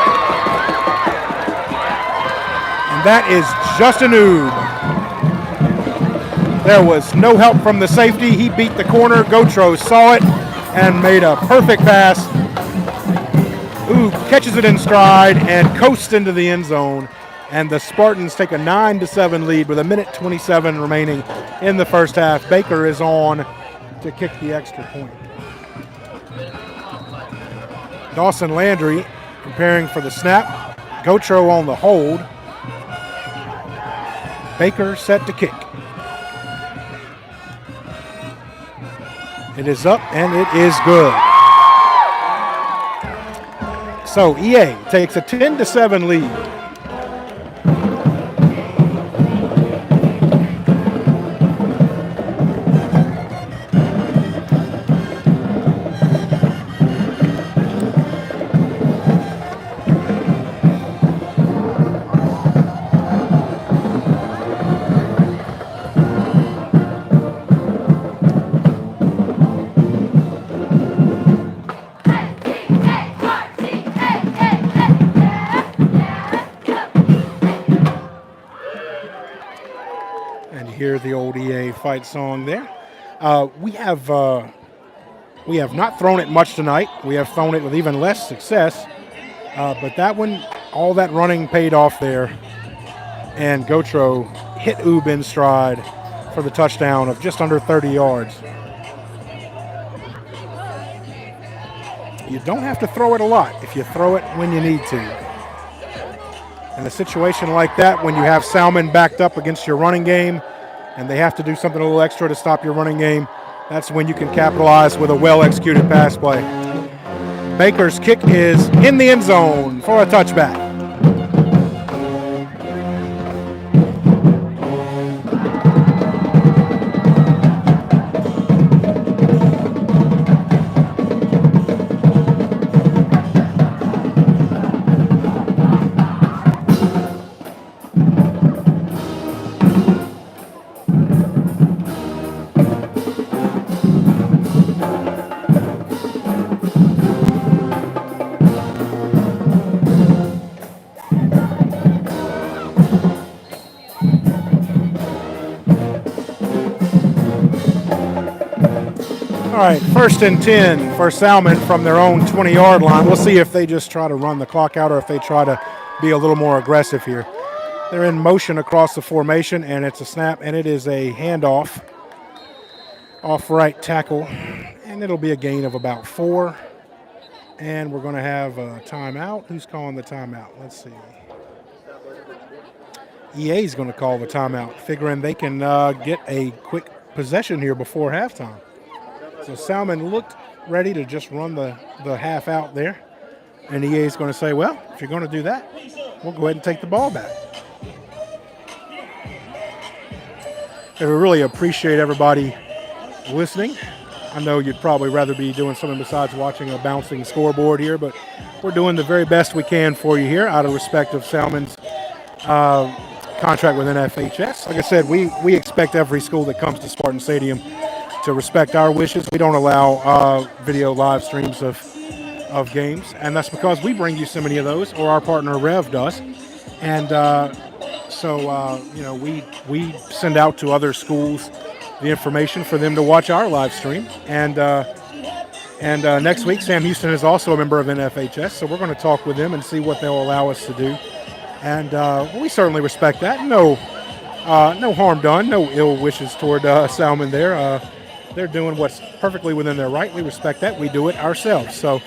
And that is Justin Oob. There was no help from the safety. He beat the corner. Gotro saw it and made a perfect pass. Oob catches it in stride and coasts into the end zone. And the Spartans take a 9-7 lead with 1:27 remaining in the first half. Baker is on to kick the extra point. Dawson Landry preparing for the snap. Gotro on the hold. Baker set to kick. It is up and it is good. So EA takes a 10-7 lead. Hear the old EA fight song there. We have not thrown it much tonight. We have thrown it with even less success. But that one, all that running paid off there. And Gotro hit Oob in stride for the touchdown of just under 30 yards. You don't have to throw it a lot if you throw it when you need to. In a situation like that, when you have Salmon backed up against your running game, and they have to do something a little extra to stop your running game, that's when you can capitalize with a well-executed pass play. Baker's kick is in the end zone for a touchback. All right, 1st and 10 for Salmon from their own 20-yard line. We'll see if they just try to run the clock out or if they try to be a little more aggressive here. They're in motion across the formation, and it's a snap, and it is a handoff off right tackle, and it'll be a gain of about 4. And we're going to have a timeout. Who's calling the timeout? Let's see. EA is going to call the timeout, figuring they can get a quick possession here before halftime. So Salmon looked ready to just run the half out there. And EA is going to say, well, if you're going to do that, we'll go ahead and take the ball back. And we really appreciate everybody listening. I know you'd probably rather be doing something besides watching a bouncing scoreboard here, but we're doing the very best we can for you here out of respect of Salmon's contract with NFHS. Like I said, we expect every school that comes to Spartan Stadium to respect our wishes. We don't allow video live streams of games, and that's because we bring you so many of those, or our partner Rev does. And we send out to other schools the information for them to watch our live stream. And next week, Sam Houston is also a member of NFHS, so we're going to talk with them and see what they'll allow us to do. And we certainly respect that. No harm done, no ill wishes toward Salmen there. They're doing what's perfectly within their right. We respect that. We do it ourselves. So,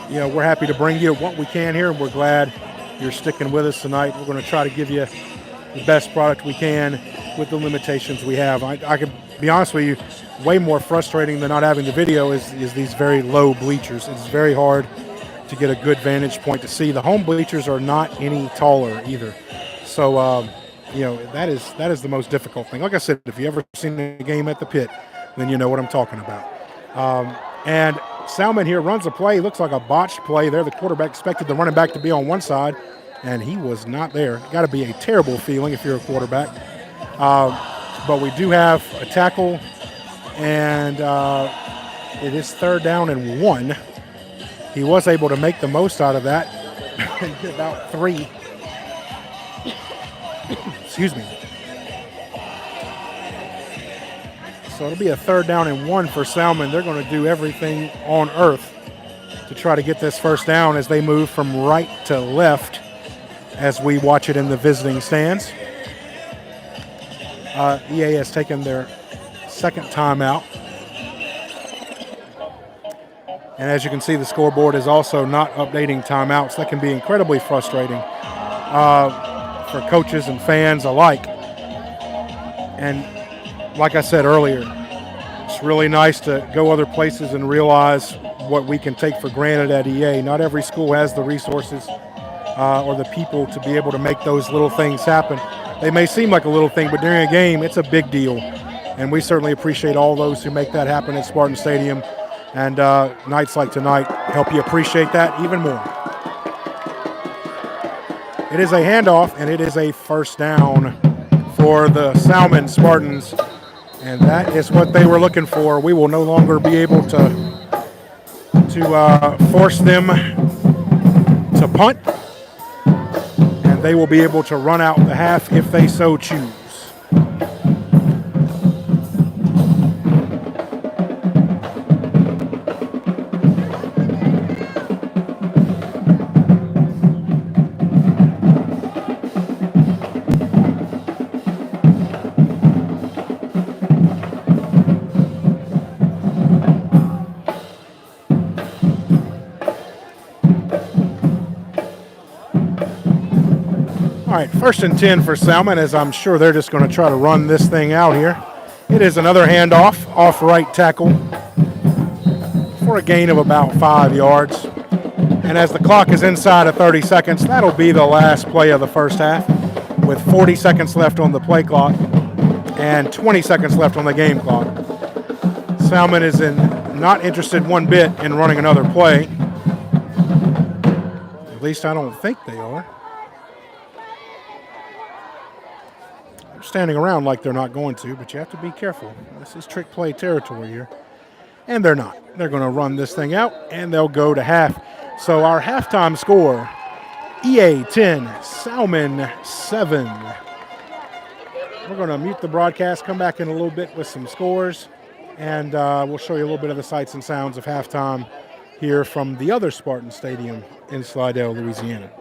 we're happy to bring you what we can here, and we're glad you're sticking with us tonight. We're going to try to give you the best product we can with the limitations we have. I can be honest with you, way more frustrating than not having the video is these very low bleachers. It's very hard to get a good vantage point to see. The home bleachers are not any taller either. So, that is the most difficult thing. Like I said, if you ever seen a game at the pit, then you know what I'm talking about. And Salmen here runs a play. Looks like a botched play there. The quarterback expected the running back to be on one side, and he was not there. Got to be a terrible feeling if you're a quarterback. But we do have a tackle, and it is 3rd down and 1. He was able to make the most out of that and get about 3. Excuse me. So it'll be a 3rd down and 1 for Salmen. They're going to do everything on earth to try to get this first down as they move from right to left as we watch it in the visiting stands. EA has taken their second timeout. And as you can see, the scoreboard is also not updating timeouts. That can be incredibly frustrating for coaches and fans alike. And like I said earlier, it's really nice to go other places and realize what we can take for granted at EA. Not every school has the resources or the people to be able to make those little things happen. They may seem like a little thing, but during a game, it's a big deal. And we certainly appreciate all those who make that happen at Spartan Stadium. And nights like tonight help you appreciate that even more. It is a handoff, and it is a first down for the Salmen Spartans. And that is what they were looking for. We will no longer be able to force them to punt. And they will be able to run out the half if they so choose. All right, 1st and 10 for Salmen, as I'm sure they're just going to try to run this thing out here. It is another handoff off right tackle for a gain of about 5 yards. And as the clock is inside of 30 seconds, that'll be the last play of the first half with 40 seconds left on the play clock and 20 seconds left on the game clock. Salmen is not interested one bit in running another play. At least I don't think they are. Standing around like they're not going to, but you have to be careful. This is trick play territory here. And they're not. They're going to run this thing out, and they'll go to half. So our halftime score, EA 10, Salmen 7. We're going to mute the broadcast, come back in a little bit with some scores, and we'll show you a little bit of the sights and sounds of halftime here from the other Spartan Stadium in Slidell, Louisiana.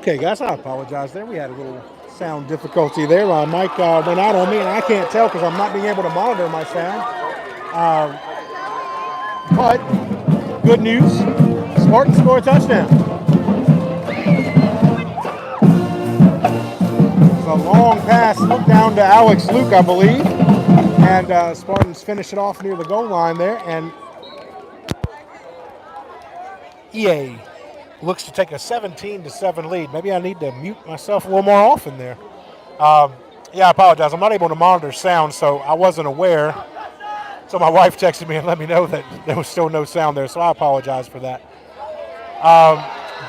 Okay, guys, I apologize there. We had a little sound difficulty there. Mike went out on me, and I can't tell because I'm not being able to monitor my sound. But good news, Spartans score a touchdown. It's a long pass down to Alex Luke, I believe. And Spartans finish it off near the goal line there. And EA looks to take a 17-7 lead. Maybe I need to mute myself a little more often there. Yeah, I apologize. I'm not able to monitor sound, so I wasn't aware. So my wife texted me and let me know that there was still no sound there, so I apologize for that.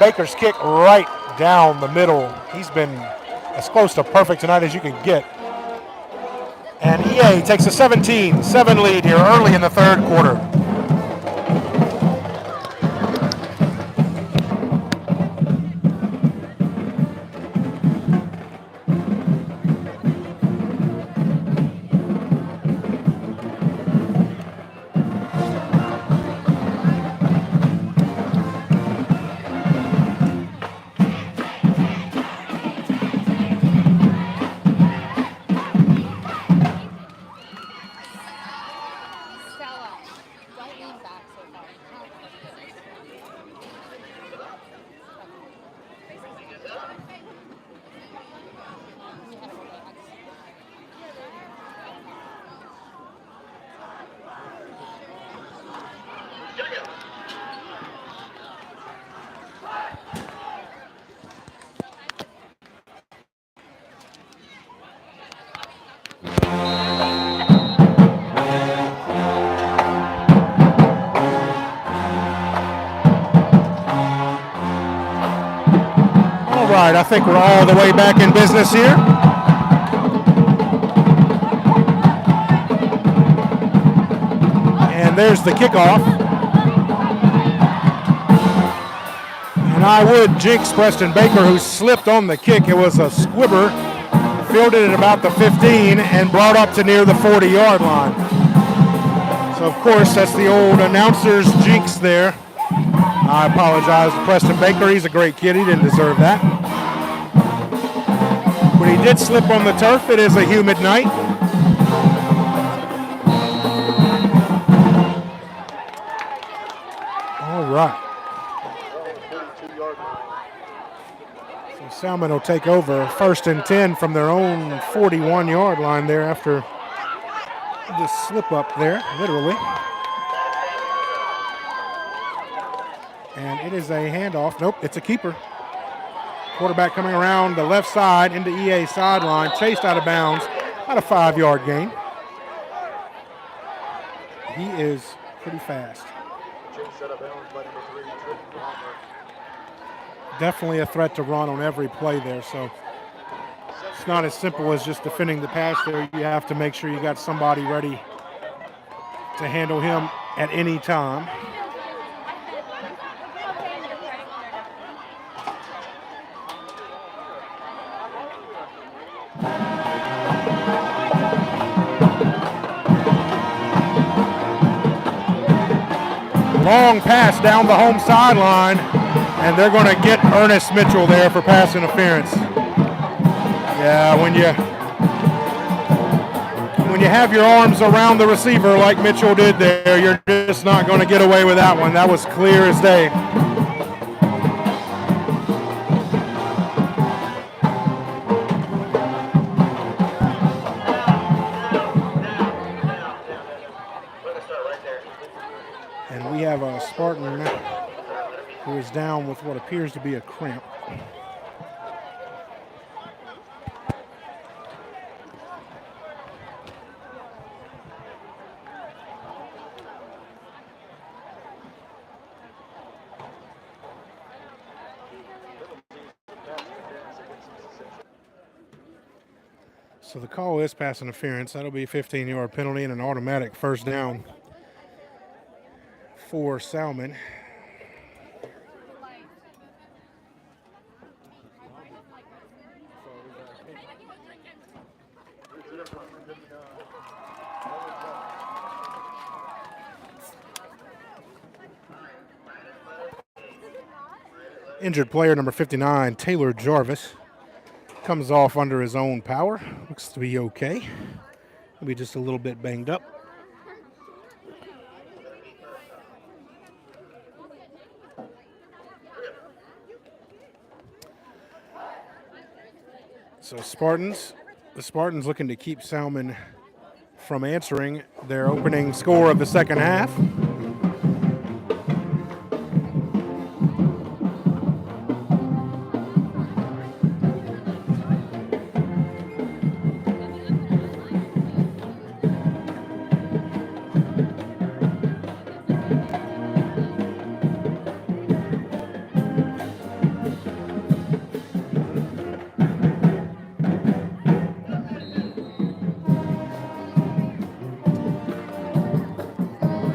Baker's kick right down the middle. He's been as close to perfect tonight as you can get. And EA takes a 17-7 lead here early in the third quarter. All right, I think we're all the way back in business here. And there's the kickoff. And I would jinx Preston Baker, who slipped on the kick. It was a squibber, fielded at about the 15 and brought up to near the 40-yard line. So, of course, that's the old announcer's jinx there. I apologize to Preston Baker. He's a great kid. He didn't deserve that. But he did slip on the turf. It is a humid night. All right. So Salmon will take over 1st and 10 from their own 41-yard line there after this slip up there, literally. And it is a handoff. Nope, it's a keeper. Quarterback coming around the left side into EA sideline, chased out of bounds, about a 5-yard gain. He is pretty fast. Definitely a threat to run on every play there, so it's not as simple as just defending the pass there. You have to make sure you got somebody ready to handle him at any time. Long pass down the home sideline, and they're going to get Ernest Mitchell there for pass interference. Yeah, when you have your arms around the receiver like Mitchell did there, you're just not going to get away with that one. That was clear as day. And we have a Spartan who is down with what appears to be a cramp. So the call is pass interference. That'll be a 15-yard penalty and an automatic first down for Salmon. Injured player number 59, Taylor Jarvis, comes off under his own power. Looks to be okay. Maybe just a little bit banged up. So the Spartans looking to keep Salmon from answering their opening score of the second half.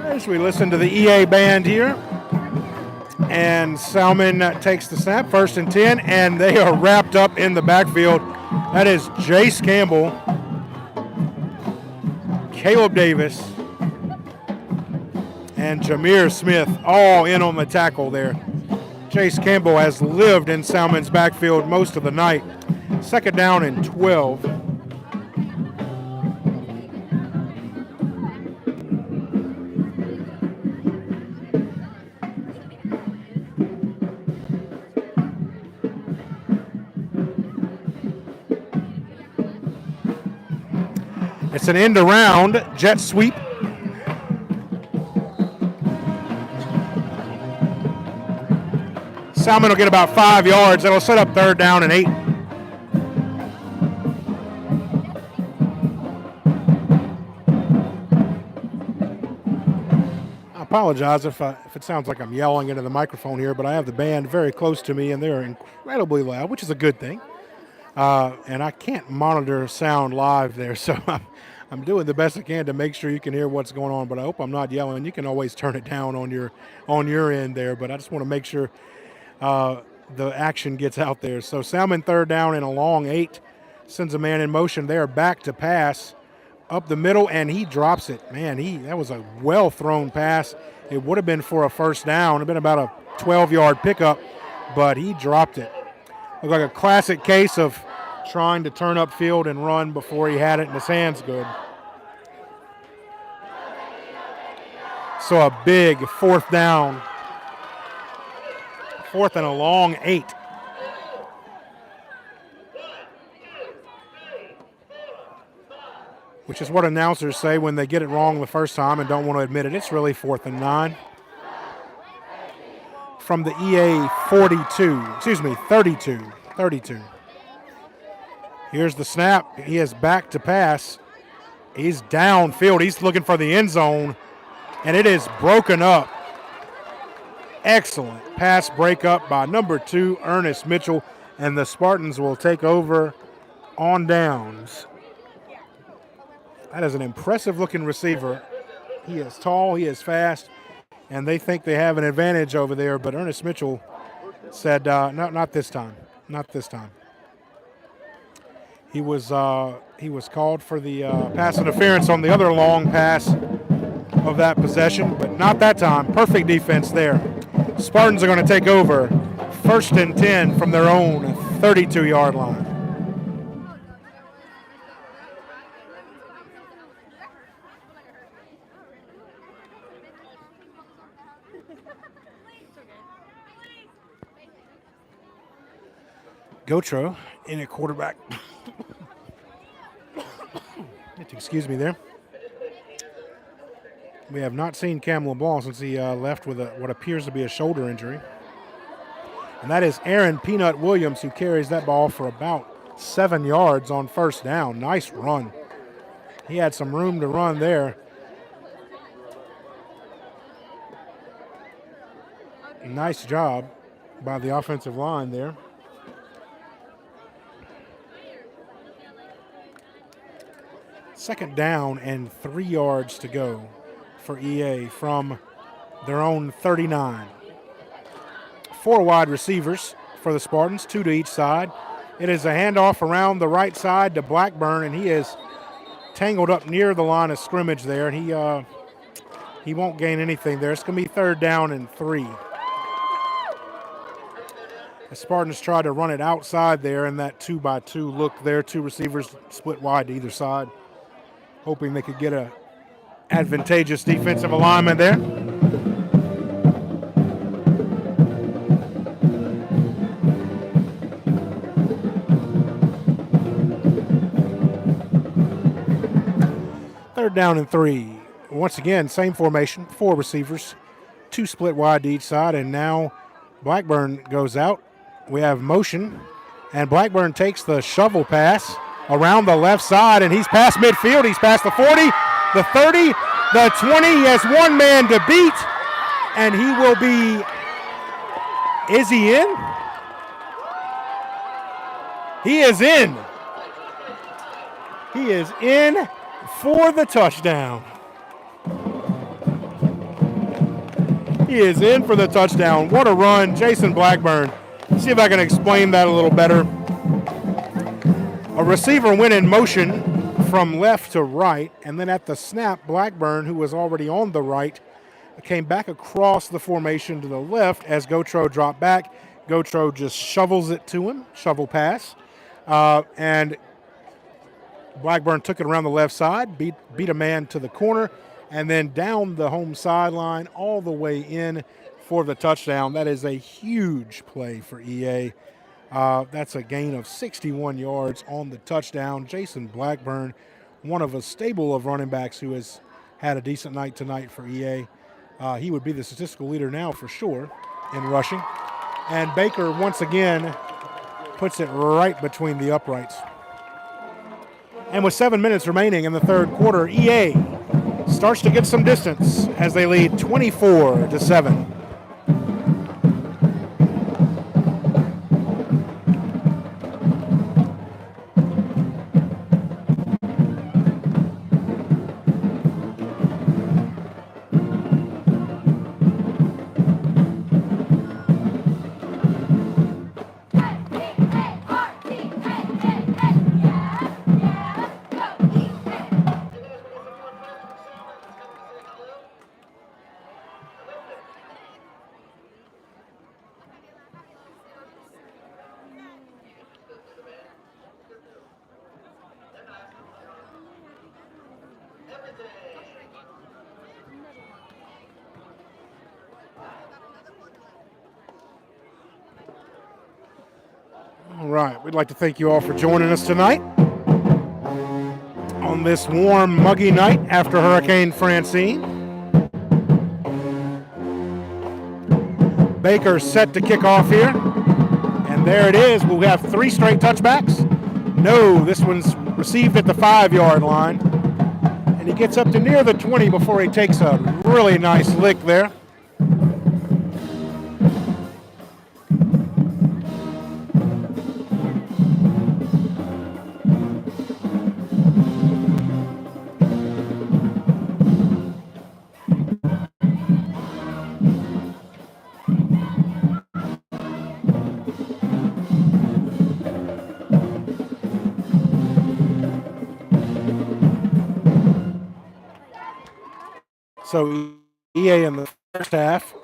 As we listen to the EA band here, and Salmon takes the snap, 1st and 10, and they are wrapped up in the backfield. That is Jace Campbell, Caleb Davis, and Jameer Smith all in on the tackle there. Jace Campbell has lived in Salmon's backfield most of the night. 2nd down and 12. It's an end around jet sweep. Salmon will get about 5 yards. That'll set up 3rd down and 8. I apologize if it sounds like I'm yelling into the microphone here, but I have the band very close to me, and they are incredibly loud, which is a good thing. And I can't monitor sound live there, so I'm doing the best I can to make sure you can hear what's going on, but I hope I'm not yelling. You can always turn it down on your end there, but I just want to make sure the action gets out there. So Salmon 3rd down and a long 8, sends a man in motion. They are back to pass up the middle, and he drops it. Man, that was a well-thrown pass. It would have been for a 1st down. It would have been about a 12-yard pickup, but he dropped it. Looked like a classic case of trying to turn upfield and run before he had it in his hands good. So a big 4th down. 4th and a long 8. Which is what announcers say when they get it wrong the first time and don't want to admit it. It's really 4th and 9. From the EA 32. Here's the snap. He is back to pass. He's downfield. He's looking for the end zone, and it is broken up. Excellent pass breakup by number 2, Ernest Mitchell, and the Spartans will take over on downs. That is an impressive-looking receiver. He is tall, he is fast, and they think they have an advantage over there, but Ernest Mitchell said, no, not this time. Not this time. He was called for the pass interference on the other long pass of that possession, but not that time. Perfect defense there. Spartans are going to take over 1st and 10 from their own 32-yard line. Gotro in at quarterback. Excuse me there. We have not seen Cam LeBlanc since he left with what appears to be a shoulder injury. And that is Aaron Peanut Williams, who carries that ball for about 7 yards on 1st down. Nice run. He had some room to run there. Nice job by the offensive line there. Second down and 3 yards to go for EA from their own 39. 4 wide receivers for the Spartans, 2 to each side. It is a handoff around the right side to Blackburn, and he is tangled up near the line of scrimmage there, and he won't gain anything there. It's going to be 3rd down and 3. The Spartans tried to run it outside there in that 2-by-2 look there. Two receivers split wide to either side, hoping they could get a advantageous defensive alignment there. Third down and 3. Once again, same formation, 4 receivers, 2 split wide to each side, and now Blackburn goes out. We have motion, and Blackburn takes the shovel pass around the left side, and he's past midfield. He's past the 40, the 30, the 20. He has one man to beat, and he will be, is he in? He is in. He is in for the touchdown. He is in for the touchdown. What a run, Jason Blackburn. See if I can explain that a little better. A receiver went in motion from left to right, and then at the snap, Blackburn, who was already on the right, came back across the formation to the left as Gautreaux dropped back. Gautreaux just shovels it to him, shovel pass, and Blackburn took it around the left side, beat a man to the corner, and then down the home sideline all the way in for the touchdown. That is a huge play for EA. That's a gain of 61 yards on the touchdown. Jason Blackburn, one of a stable of running backs who has had a decent night tonight for EA. He would be the statistical leader now for sure in rushing. And Baker once again puts it right between the uprights. And with 7 minutes remaining in the third quarter, EA starts to get some distance as they lead 24-7. All right, we'd like to thank you all for joining us tonight on this warm, muggy night after Hurricane Francine. Baker set to kick off here, and there it is. We'll have 3 straight touchbacks. No, this one's received at the 5-yard line, and he gets up to near the 20 before he takes a really nice lick there. So EA in the first half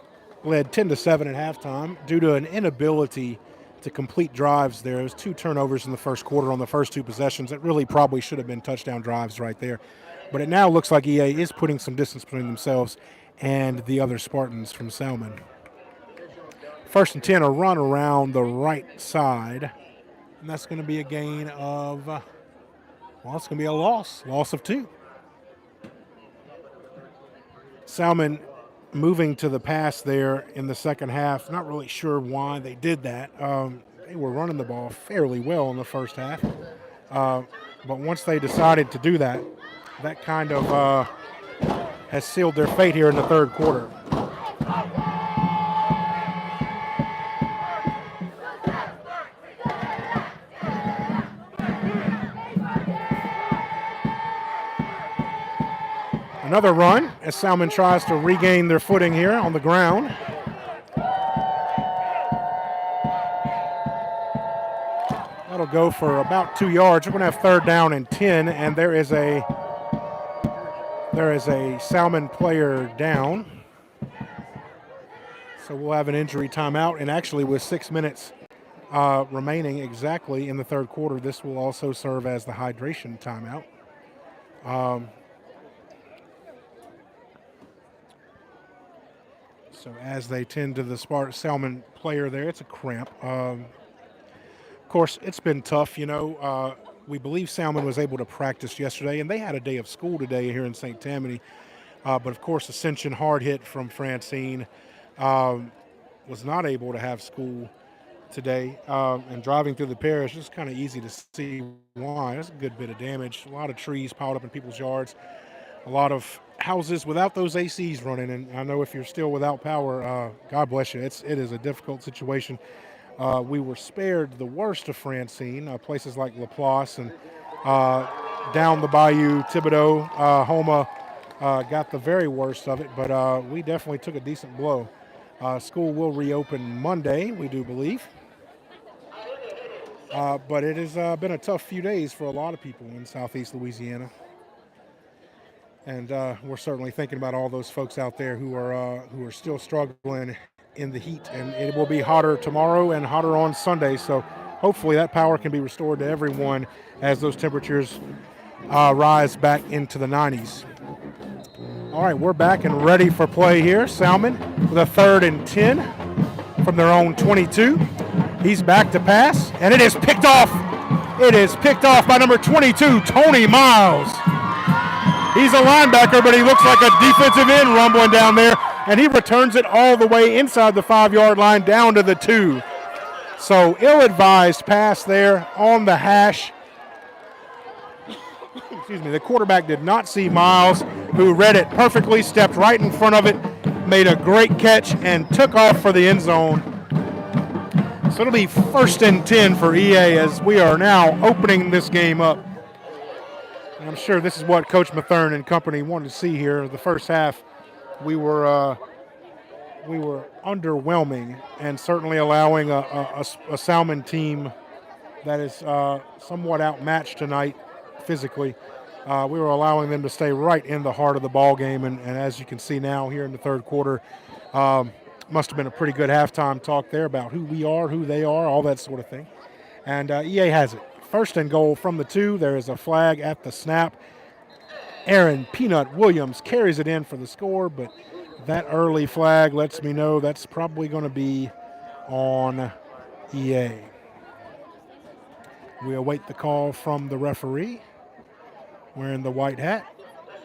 led 10-7 at halftime due to an inability to complete drives there. There was 2 turnovers in the first quarter on the first 2 possessions. It really probably should have been touchdown drives right there. But it now looks like EA is putting some distance between themselves and the other Spartans from Salmon. First and 10, a run around the right side. And that's going to be a gain of, well, it's going to be a loss of 2. Salmon moving to the pass there in the second half. Not really sure why they did that. They were running the ball fairly well in the first half. But once they decided to do that, that kind of has sealed their fate here in the third quarter. Another run as Salmon tries to regain their footing here on the ground. That'll go for about 2 yards. We're going to have third down and 10, and there is a Salmon player down. So we'll have an injury timeout, and actually with 6 minutes remaining exactly in the third quarter. This will also serve as the hydration timeout. So as they tend to the Salmon player there, it's a cramp. Of course, it's been tough. We believe Salmon was able to practice yesterday, and they had a day of school today here in St. Tammany. But of course, Ascension, hard hit from Francine, was not able to have school today. And driving through the parish, it's kind of easy to see why. There's a good bit of damage, a lot of trees piled up in people's yards, a lot of houses without those ACs running. And I know if you're still without power, God bless you. It is a difficult situation. We were spared the worst of Francine, places like Laplace and down the bayou, Thibodaux, Homa got the very worst of it, but we definitely took a decent blow. School will reopen Monday, we do believe. But it has been a tough few days for a lot of people in Southeast Louisiana. And we're certainly thinking about all those folks out there who are still struggling in the heat. And it will be hotter tomorrow and hotter on Sunday. So hopefully that power can be restored to everyone as those temperatures rise back into the 90s. All right, we're back and ready for play here. Salmon with a 3rd and 10 from their own 22. He's back to pass, and it is picked off. It is picked off by number 22, Tony Miles. He's a linebacker, but he looks like a defensive end rumbling down there, and he returns it all the way inside the 5-yard line down to the 2. So ill-advised pass there on the hash. Excuse me, the quarterback did not see Miles, who read it perfectly, stepped right in front of it, made a great catch, and took off for the end zone. So it'll be 1st and 10 for EA as we are now opening this game up. And I'm sure this is what Coach Mathern and company wanted to see here. The first half, we were underwhelming and certainly allowing a Salmon team that is somewhat outmatched tonight physically. We were allowing them to stay right in the heart of the ball game, and as you can see now here in the third quarter, must have been a pretty good halftime talk there about who we are, who they are, all that sort of thing. And EA has it. 1st and goal from the 2. There is a flag at the snap. Aaron Peanut Williams carries it in for the score, but that early flag lets me know that's probably going to be on EA. We await the call from the referee wearing the white hat,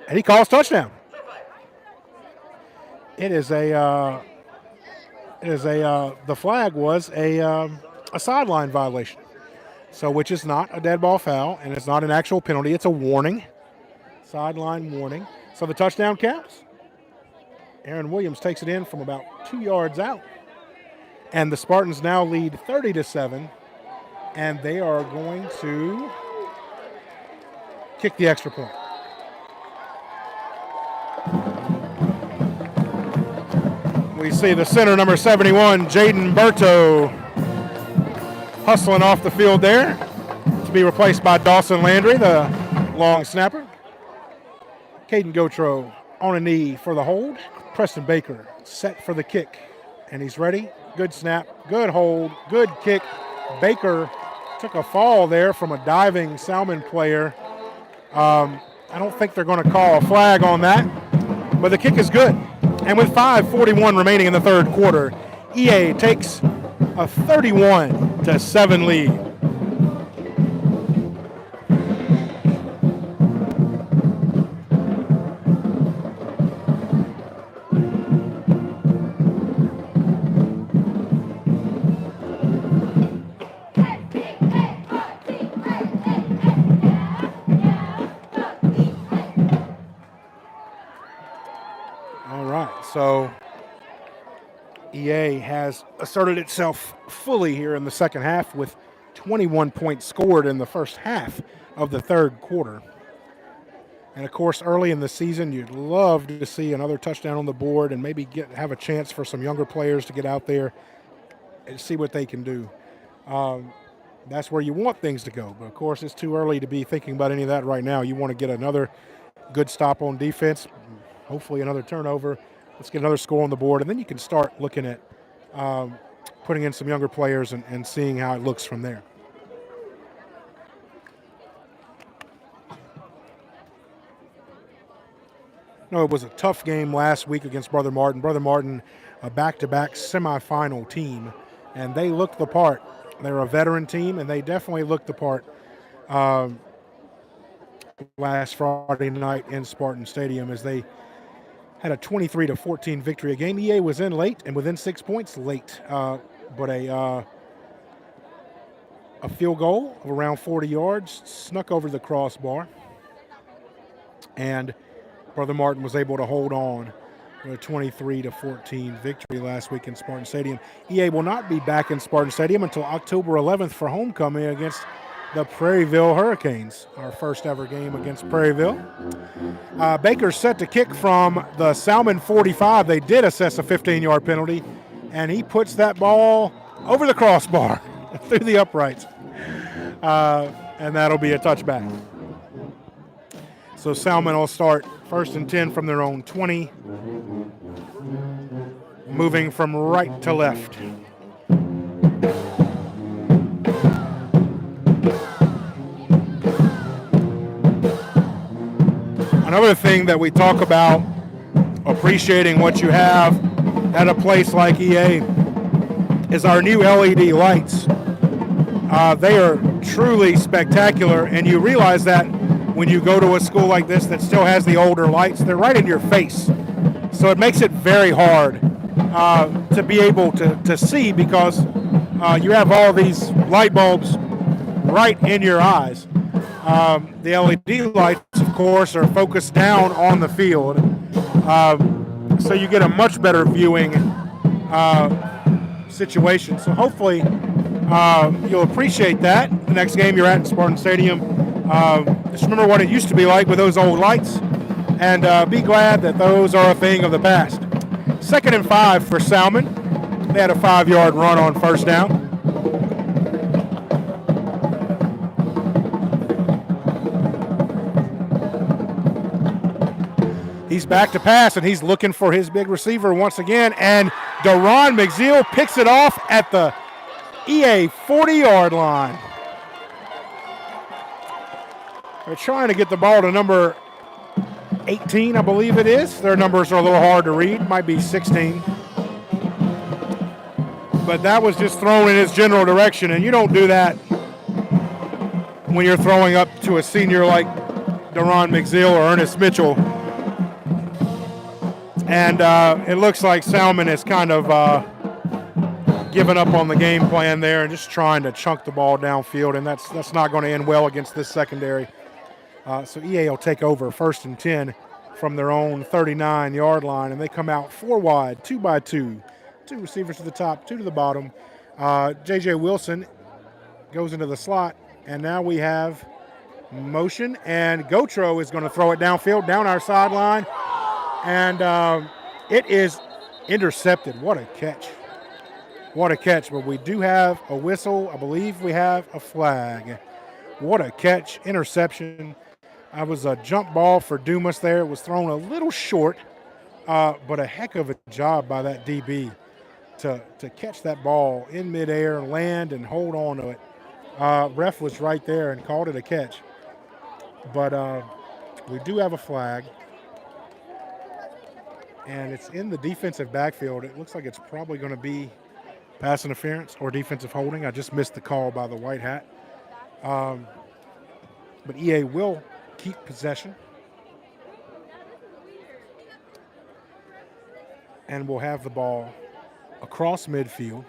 and he calls touchdown. The flag was a sideline violation, so which is not a dead ball foul, and it's not an actual penalty. It's a warning, sideline warning. So the touchdown counts. Aaron Williams takes it in from about 2 yards out, and the Spartans now lead 30-7, and they are going to kick the extra point. We see the center, number 71, Jaden Berto, hustling off the field there to be replaced by Dawson Landry, the long snapper. Caden Gautreaux on a knee for the hold. Preston Baker set for the kick, and he's ready. Good snap, good hold, good kick. Baker took a fall there from a diving Salmon player. I don't think they're going to call a flag on that, but the kick is good. And with 5:41 remaining in the third quarter, EA takes a 31-7 lead. So EA has asserted itself fully here in the second half with 21 points scored in the first half of the third quarter. And, of course, early in the season, you'd love to see another touchdown on the board and maybe have a chance for some younger players to get out there and see what they can do. That's where you want things to go. But, of course, it's too early to be thinking about any of that right now. You want to get another good stop on defense, hopefully another turnover. Let's get another score on the board, and then you can start looking at putting in some younger players and seeing how it looks from there. No, it was a tough game last week against Brother Martin. Brother Martin, a back-to-back semifinal team, and they looked the part. They're a veteran team, and they definitely looked the part last Friday night in Spartan Stadium as they had a 23-14 victory. A game EA was in late and within 6 points late, but a field goal of around 40 yards snuck over the crossbar, and Brother Martin was able to hold on to a 23-14 victory last week in Spartan Stadium. EA will not be back in Spartan Stadium until October 11th for homecoming against the Prairieville Hurricanes, our first ever game against Prairieville. Baker's set to kick from the Salmon 45. They did assess a 15-yard penalty, and he puts that ball over the crossbar through the uprights, and that'll be a touchback. So Salmon will start 1st and 10 from their own 20, moving from right to left. Another thing that we talk about, appreciating what you have at a place like EA, is our new LED lights. They are truly spectacular, and you realize that when you go to a school like this that still has the older lights, they're right in your face. So it makes it very hard to be able to see, because you have all these light bulbs right in your eyes. The LED lights, of course, are focused down on the field, so you get a much better viewing situation. So hopefully you'll appreciate that the next game you're at in Spartan Stadium. Just remember what it used to be like with those old lights, and be glad that those are a thing of the past. 2nd and 5 for Salmon. They had a 5-yard run on 1st down. He's back to pass, and he's looking for his big receiver once again, and Deron McZeal picks it off at the EA 40-yard line. They're trying to get the ball to number 18, I believe it is. Their numbers are a little hard to read, might be 16. But that was just thrown in his general direction, and you don't do that when you're throwing up to a senior like Deron McZeal or Ernest Mitchell. And it looks like Salmon has kind of given up on the game plan there and just trying to chunk the ball downfield, and that's not going to end well against this secondary. So EA will take over 1st and 10 from their own 39-yard line, and they come out 4 wide, 2 by 2. 2 receivers to the top, 2 to the bottom. J.J. Wilson goes into the slot, and now we have motion, and Gotro is going to throw it downfield, down our sideline, and it is intercepted. What a catch. What a catch, but we do have a whistle. I believe we have a flag. What a catch, interception. That was a jump ball for Dumas there. It was thrown a little short, but a heck of a job by that DB to catch that ball in midair, land, and hold on to it. Ref was right there and called it a catch. But we do have a flag, and it's in the defensive backfield. It looks like it's probably going to be pass interference or defensive holding. I just missed the call by the white hat. But EA will keep possession, and we'll have the ball across midfield.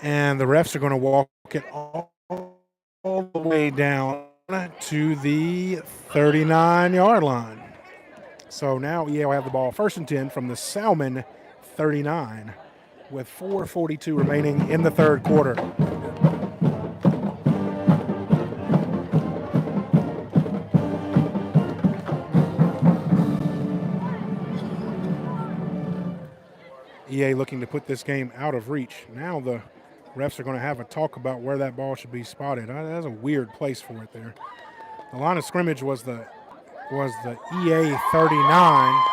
And the refs are going to walk it all the way down to the 39-yard line. So now EA will have the ball 1st and 10 from the Salmon 39 with 4:42 remaining in the 3rd quarter. EA looking to put this game out of reach. Now the refs are going to have a talk about where that ball should be spotted. That's a weird place for it there. The line of scrimmage was the EA 39,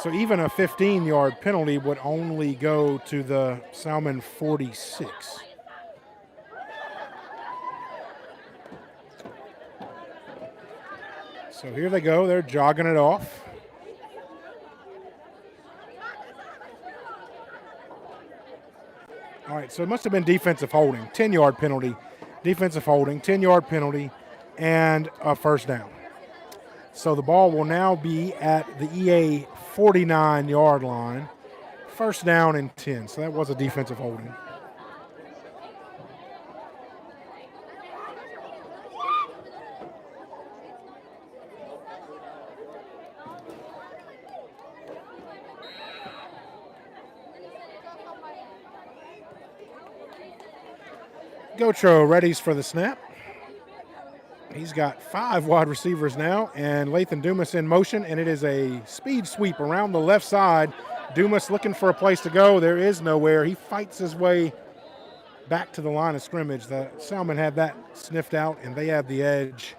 So even a 15-yard penalty would only go to the Salmon 46. So here they go. They're jogging it off. All right, so it must have been defensive holding. 10-yard penalty, defensive holding, 10-yard penalty, and a first down. So the ball will now be at the EA 49-yard line. First down and 10. So that was a defensive holding. Gotro readies for the snap. He's got 5 wide receivers now, and Lathan Dumas in motion, and it is a speed sweep around the left side. Dumas looking for a place to go. There is nowhere. He fights his way back to the line of scrimmage. The Salmon had that sniffed out, and they had the edge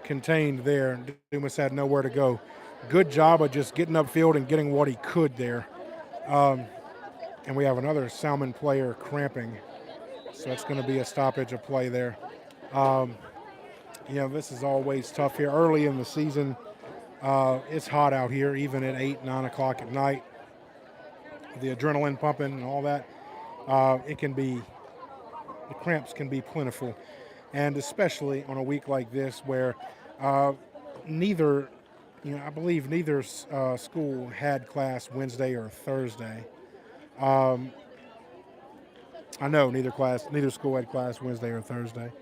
contained there. Dumas had nowhere to go. Good job of just getting upfield and getting what he could there. And we have another Salmon player cramping. So it's going to be a stoppage of play there. This is always tough here. Early in the season, it's hot out here, even at 8, 9 o'clock at night. The adrenaline pumping and all that, the cramps can be plentiful. And especially on a week like this where I believe neither school had class Wednesday or Thursday. I know neither school had class Wednesday or Thursday.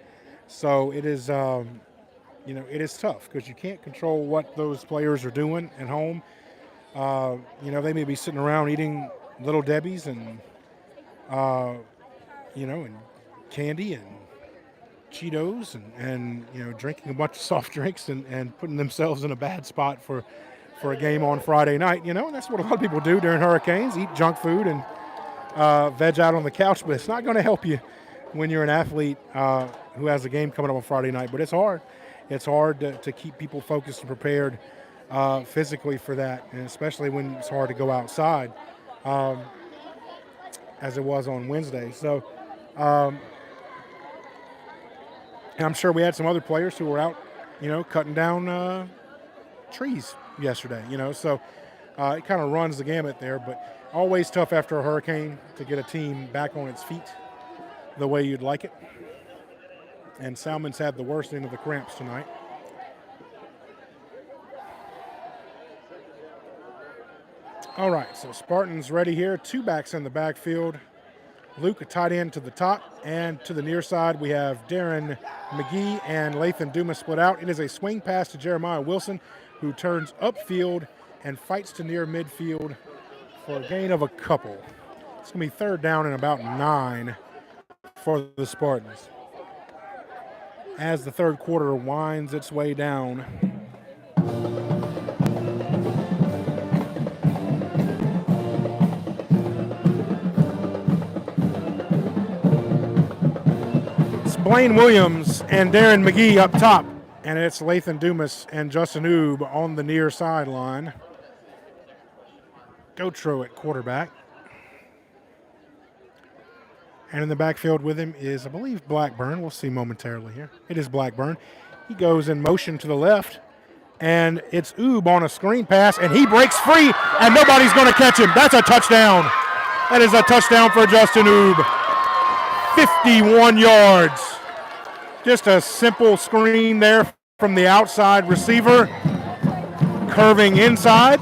So it is, it is tough because you can't control what those players are doing at home. They may be sitting around eating Little Debbie's and, and candy and Cheetos and drinking a bunch of soft drinks and putting themselves in a bad spot for a game on Friday night. And that's what a lot of people do during hurricanes, eat junk food and veg out on the couch, but it's not going to help you when you're an athlete who has a game coming up on Friday night. But it's hard. It's hard to keep people focused and prepared physically for that, and especially when it's hard to go outside, as it was on Wednesday. So and I'm sure we had some other players who were out, cutting down trees yesterday, so it kind of runs the gamut there, but always tough after a hurricane to get a team back on its feet the way you'd like it. And Salmon's had the worst end of the cramps tonight. All right, so Spartans ready here. 2 backs in the backfield. Luke, a tight end to the top, and to the near side we have Darren McGee and Lathan Dumas split out. It is a swing pass to Jeremiah Wilson, who turns upfield and fights to near midfield for a gain of a couple. It's going to be 3rd down and about 9 for the Spartans. As the third quarter winds its way down, it's Blaine Williams and Darren McGee up top, and it's Lathan Dumas and Justin Oob on the near sideline. Gotro at quarterback. And in the backfield with him is, I believe, Blackburn. We'll see momentarily here. It is Blackburn. He goes in motion to the left, and it's Oob on a screen pass, and he breaks free, and nobody's going to catch him. That's a touchdown. That is a touchdown for Justin Oob. 51 yards. Just a simple screen there from the outside receiver, curving inside,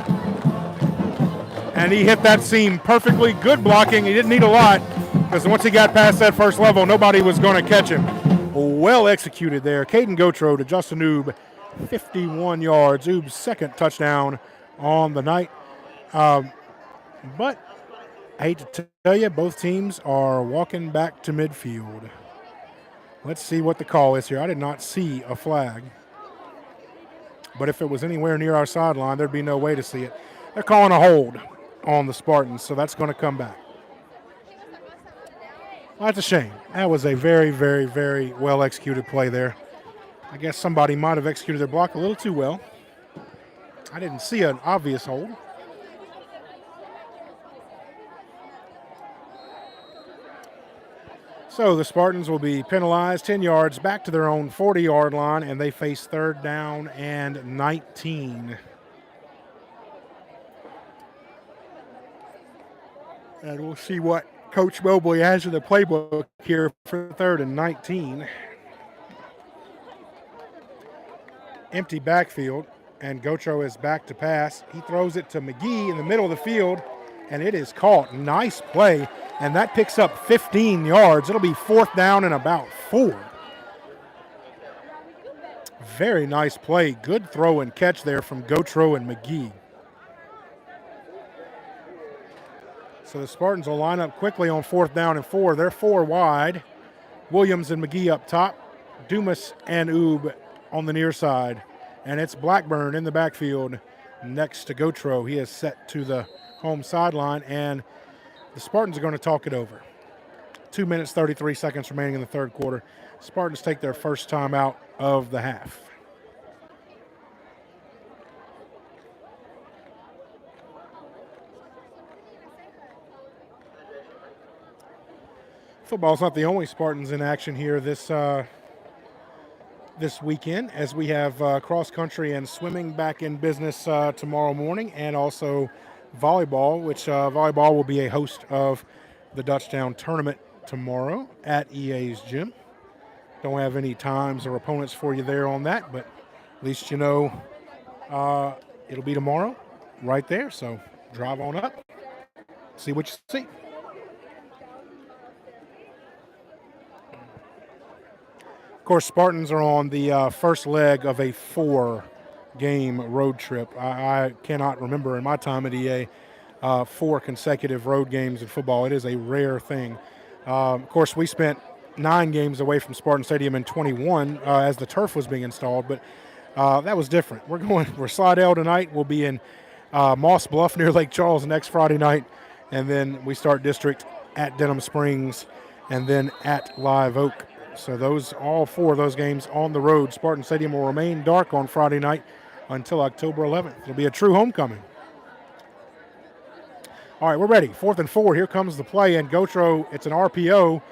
and he hit that seam perfectly. Good blocking. He didn't need a lot, because once he got past that first level, nobody was going to catch him. Well executed there. Caden Gotro to Justin Oob, 51 yards. Oob's second touchdown on the night. But I hate to tell you, both teams are walking back to midfield. Let's see what the call is here. I did not see a flag. But if it was anywhere near our sideline, there'd be no way to see it. They're calling a hold on the Spartans, so that's going to come back. Well, that's a shame. That was a very, very, very well-executed play there. I guess somebody might have executed their block a little too well. I didn't see an obvious hold. So the Spartans will be penalized 10 yards back to their own 40-yard line, and they face 3rd down and 19. And we'll see what Coach Mobley has in the playbook here for 3rd and 19. Empty backfield, and Gotro is back to pass. He throws it to McGee in the middle of the field, and it is caught. Nice play, and that picks up 15 yards. It'll be 4th down and about 4. Very nice play. Good throw and catch there from Gotro and McGee. So the Spartans will line up quickly on 4th down and 4. They're 4 wide. Williams and McGee up top. Dumas and Oob on the near side. And it's Blackburn in the backfield next to Gotro. He is set to the home sideline, and the Spartans are going to talk it over. 2 minutes, 33 seconds remaining in the 3rd quarter. Spartans take their first time out of the half. Football's not the only Spartans in action here this weekend, as we have cross country and swimming back in business tomorrow morning, and also volleyball, which volleyball will be a host of the Dutchtown tournament tomorrow at EA's gym. Don't have any times or opponents for you there on that, but at least you know it'll be tomorrow right there. So drive on up, see what you see. Of course, Spartans are on the first leg of a 4-game road trip. I cannot remember in my time at EA 4 consecutive road games in football. It is a rare thing. Of course, we spent 9 games away from Spartan Stadium in 21 as the turf was being installed, but that was different. We're Slidell tonight. We'll be in Moss Bluff near Lake Charles next Friday night, and then we start district at Denham Springs and then at Live Oak. So all 4 of those games on the road. Spartan Stadium will remain dark on Friday night until October 11th. It'll be a true homecoming. All right, we're ready. 4th and 4. Here comes the play, and Gotro, it's an RPO,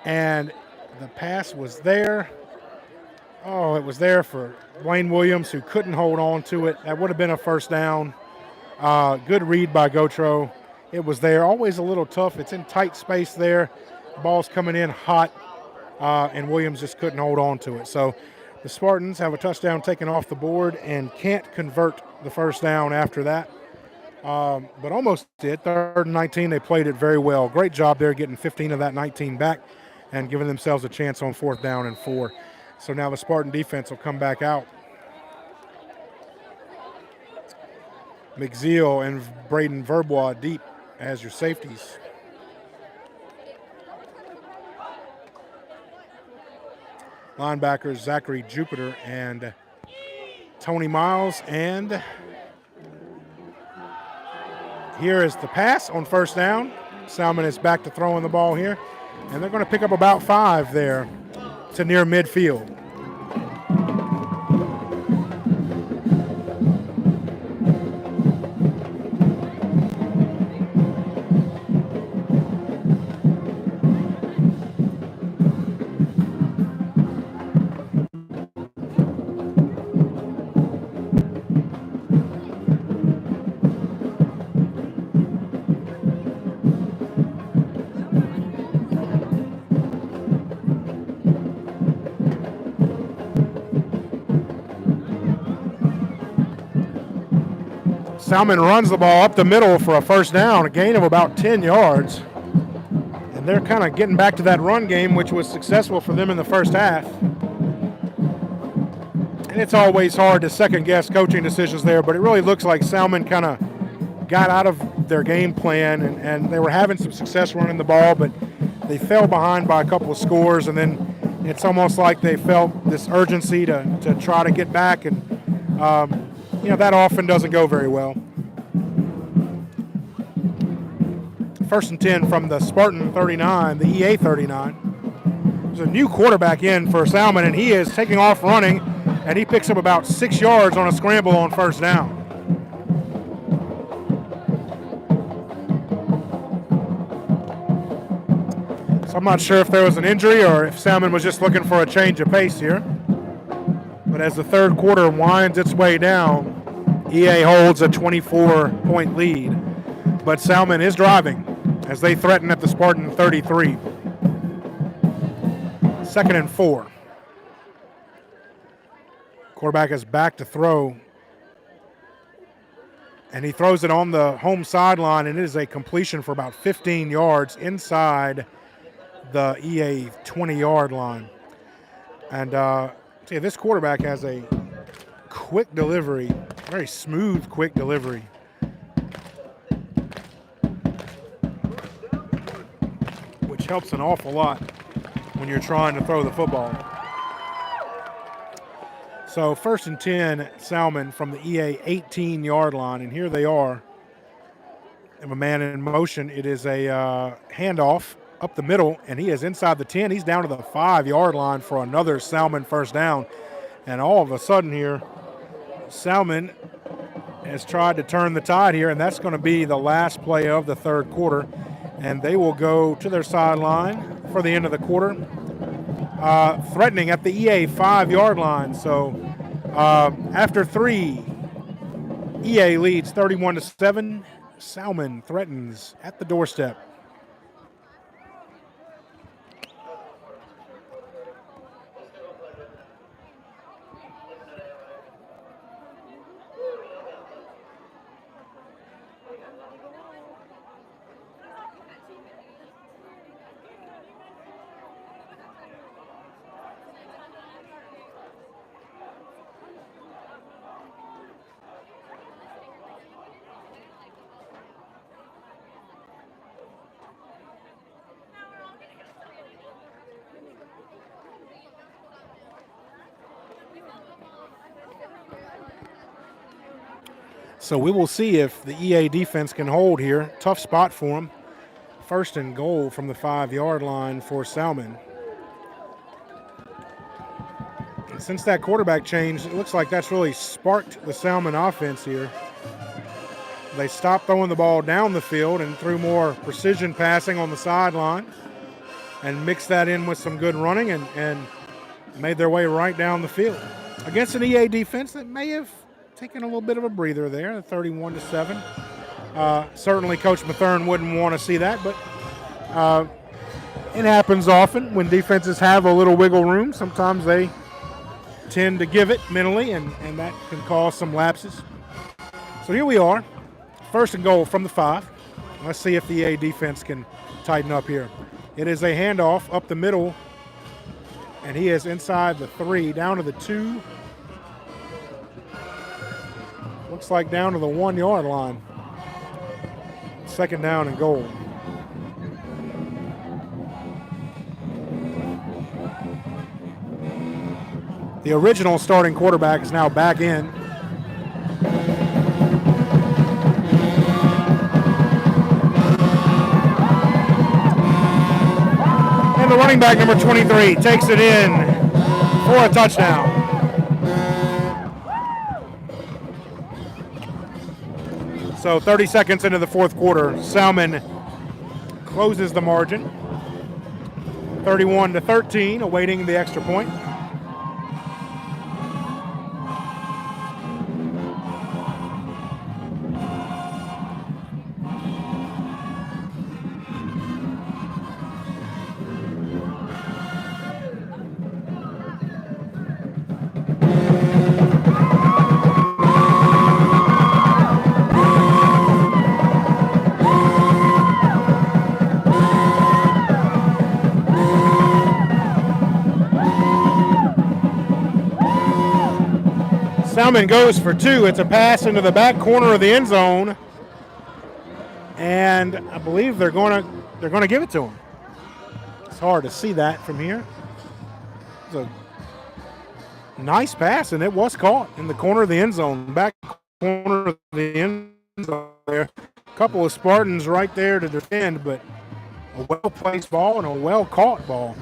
and the pass was there. Oh, it was there for Blaine Williams, who couldn't hold on to it. That would have been a first down. Good read by Gotro. It was there. Always a little tough. It's in tight space there. Ball's coming in hot. And Williams just couldn't hold on to it. So the Spartans have a touchdown taken off the board and can't convert the first down after that. But almost did. 3rd and 19, they played it very well. Great job there getting 15 of that 19 back and giving themselves a chance on 4th down and 4. So now the Spartan defense will come back out. McZeal and Braden Verbois deep as your safeties. Linebackers Zachary Jupiter and Tony Miles. And here is the pass on first down. Salmon is back to throwing the ball here. And they're going to pick up about 5 there to near midfield. Salmon runs the ball up the middle for a first down, a gain of about 10 yards. And they're kind of getting back to that run game, which was successful for them in the first half. And it's always hard to second-guess coaching decisions there, but it really looks like Salmon kind of got out of their game plan, and they were having some success running the ball, but they fell behind by a couple of scores, and then it's almost like they felt this urgency to try to get back, and that often doesn't go very well. 1st and 10 from the Spartan 39, the EA 39. There's a new quarterback in for Salmon, and he is taking off running, and he picks up about 6 yards on a scramble on first down. So I'm not sure if there was an injury or if Salmon was just looking for a change of pace here. But as the third quarter winds its way down, EA holds a 24-point lead. But Salmon is driving as they threaten at the Spartan 33. 2nd and 4. Quarterback is back to throw. And he throws it on the home sideline, and it is a completion for about 15 yards inside the EA 20-yard line. And see, this quarterback has a quick delivery, very smooth, quick delivery. Which helps an awful lot when you're trying to throw the football. So 1st and 10, Salmon from the EA 18-yard line, and here they are. Have a man in motion. It is a handoff up the middle, and he is inside the 10. He's down to the 5-yard line for another Salmon first down. And all of a sudden here, Salmon has tried to turn the tide here, and that's going to be the last play of the third quarter. And they will go to their sideline for the end of the quarter, threatening at the EA 5-yard line. So after 3, EA leads 31-7. Salmon threatens at the doorstep. So we will see if the EA defense can hold here. Tough spot for them. 1st and goal from the 5-yard line for Salmon. And since that quarterback change, it looks like that's really sparked the Salmon offense here. They stopped throwing the ball down the field and threw more precision passing on the sideline and mixed that in with some good running and made their way right down the field. Against an EA defense that may have taking a little bit of a breather there, 31-7. Certainly Coach Mathern wouldn't want to see that, but it happens often when defenses have a little wiggle room. Sometimes they tend to give it mentally, and that can cause some lapses. So here we are, 1st and goal from the 5. Let's see if the EA defense can tighten up here. It is a handoff up the middle, and he is inside the 3, down to the 2. Looks like down to the 1-yard line. 2nd down and goal. The original starting quarterback is now back in. And the running back, number 23, takes it in for a touchdown. So 30 seconds into the fourth quarter, Salmon closes the margin. 31-13, awaiting the extra point. Salmon goes for 2. It's a pass into the back corner of the end zone, and I believe they're going to give it to him. It's hard to see that from here. It's a nice pass, and it was caught in the corner of the end zone, back corner of the end zone there. A couple of Spartans right there to defend, but a well-placed ball and a well-caught ball.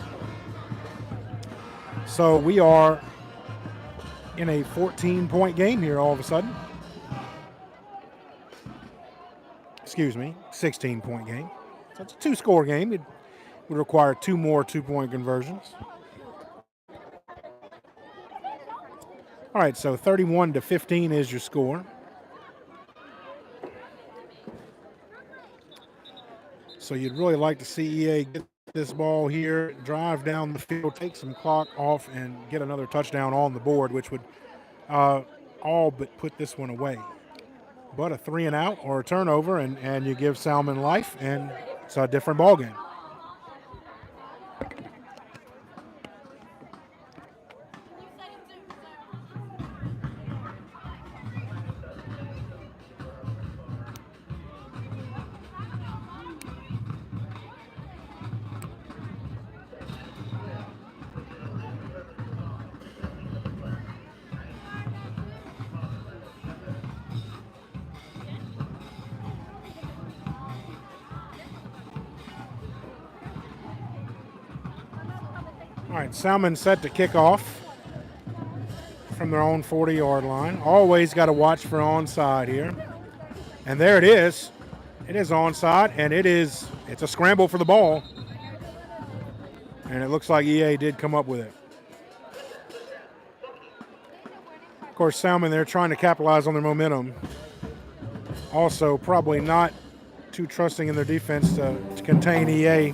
So we are in a 14-point game here all of a sudden. Excuse me, 16-point game. So it's a 2-score game. It'd Would require 2 more 2-point conversions. All right, so 31-15 is your score. So you'd really like to see EA get this ball here, drive down the field, take some clock off, and get another touchdown on the board, which would all but put this one away. But a 3 and out or a turnover, and you give Salmon life, and it's a different ball game. All right, Salmon set to kick off from their own 40-yard line. Always got to watch for onside here. And there it is. It is onside, and it's a scramble for the ball. And it looks like EA did come up with it. Of course, Salmon, they're trying to capitalize on their momentum. Also, probably not too trusting in their defense to contain EA.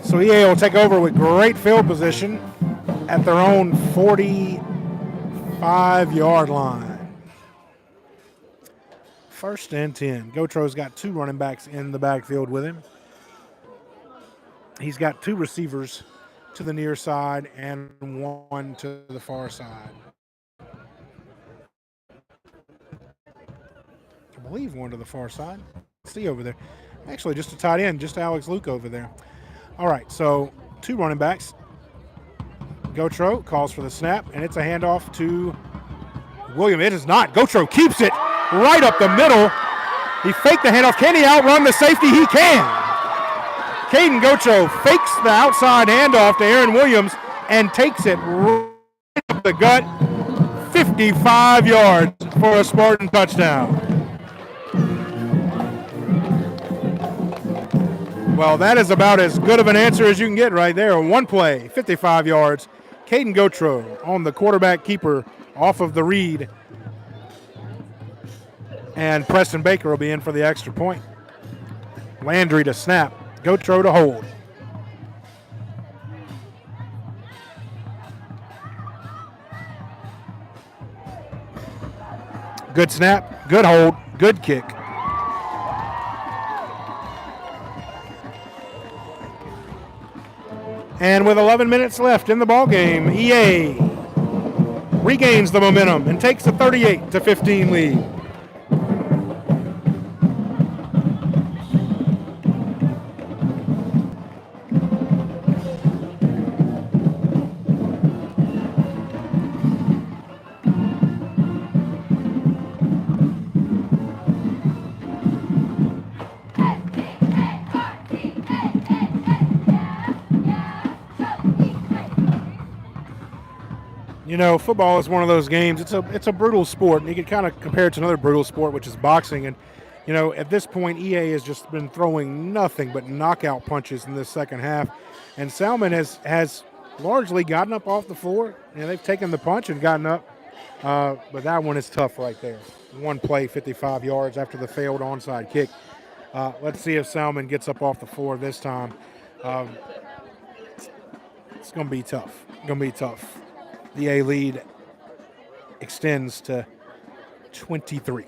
So EA will take over with great field position at their own 45-yard line. 1st and 10. Gotro's got 2 running backs in the backfield with him. He's got 2 receivers to the near side and 1 to the far side. I believe 1 to the far side. See over there. Actually, just a tight end, just Alex Luke over there. All right, so 2 running backs. Gotro calls for the snap, and it's a handoff to William. It is not. Gotro keeps it right up the middle. He faked the handoff. Can he outrun the safety? He can. Caden Gotro fakes the outside handoff to Aaron Williams and takes it right up the gut. 55 yards for a Spartan touchdown. Well, that is about as good of an answer as you can get right there. 1 play, 55 yards. Caden Gotro on the quarterback keeper off of the read. And Preston Baker will be in for the extra point. Landry to snap. Gotro to hold. Good snap, good hold, good kick. And with 11 minutes left in the ballgame, EA regains the momentum and takes a 38-15 lead. You know, football is one of those games. It's a brutal sport, and you can kind of compare it to another brutal sport, which is boxing. And, you know, at this point, EA has just been throwing nothing but knockout punches in this second half. And Salmon has largely gotten up off the floor. You know, they've taken the punch and gotten up. But that one is tough right there. 1 play, 55 yards after the failed onside kick. Let's see if Salmon gets up off the floor this time. It's going to be tough. The A lead extends to 23.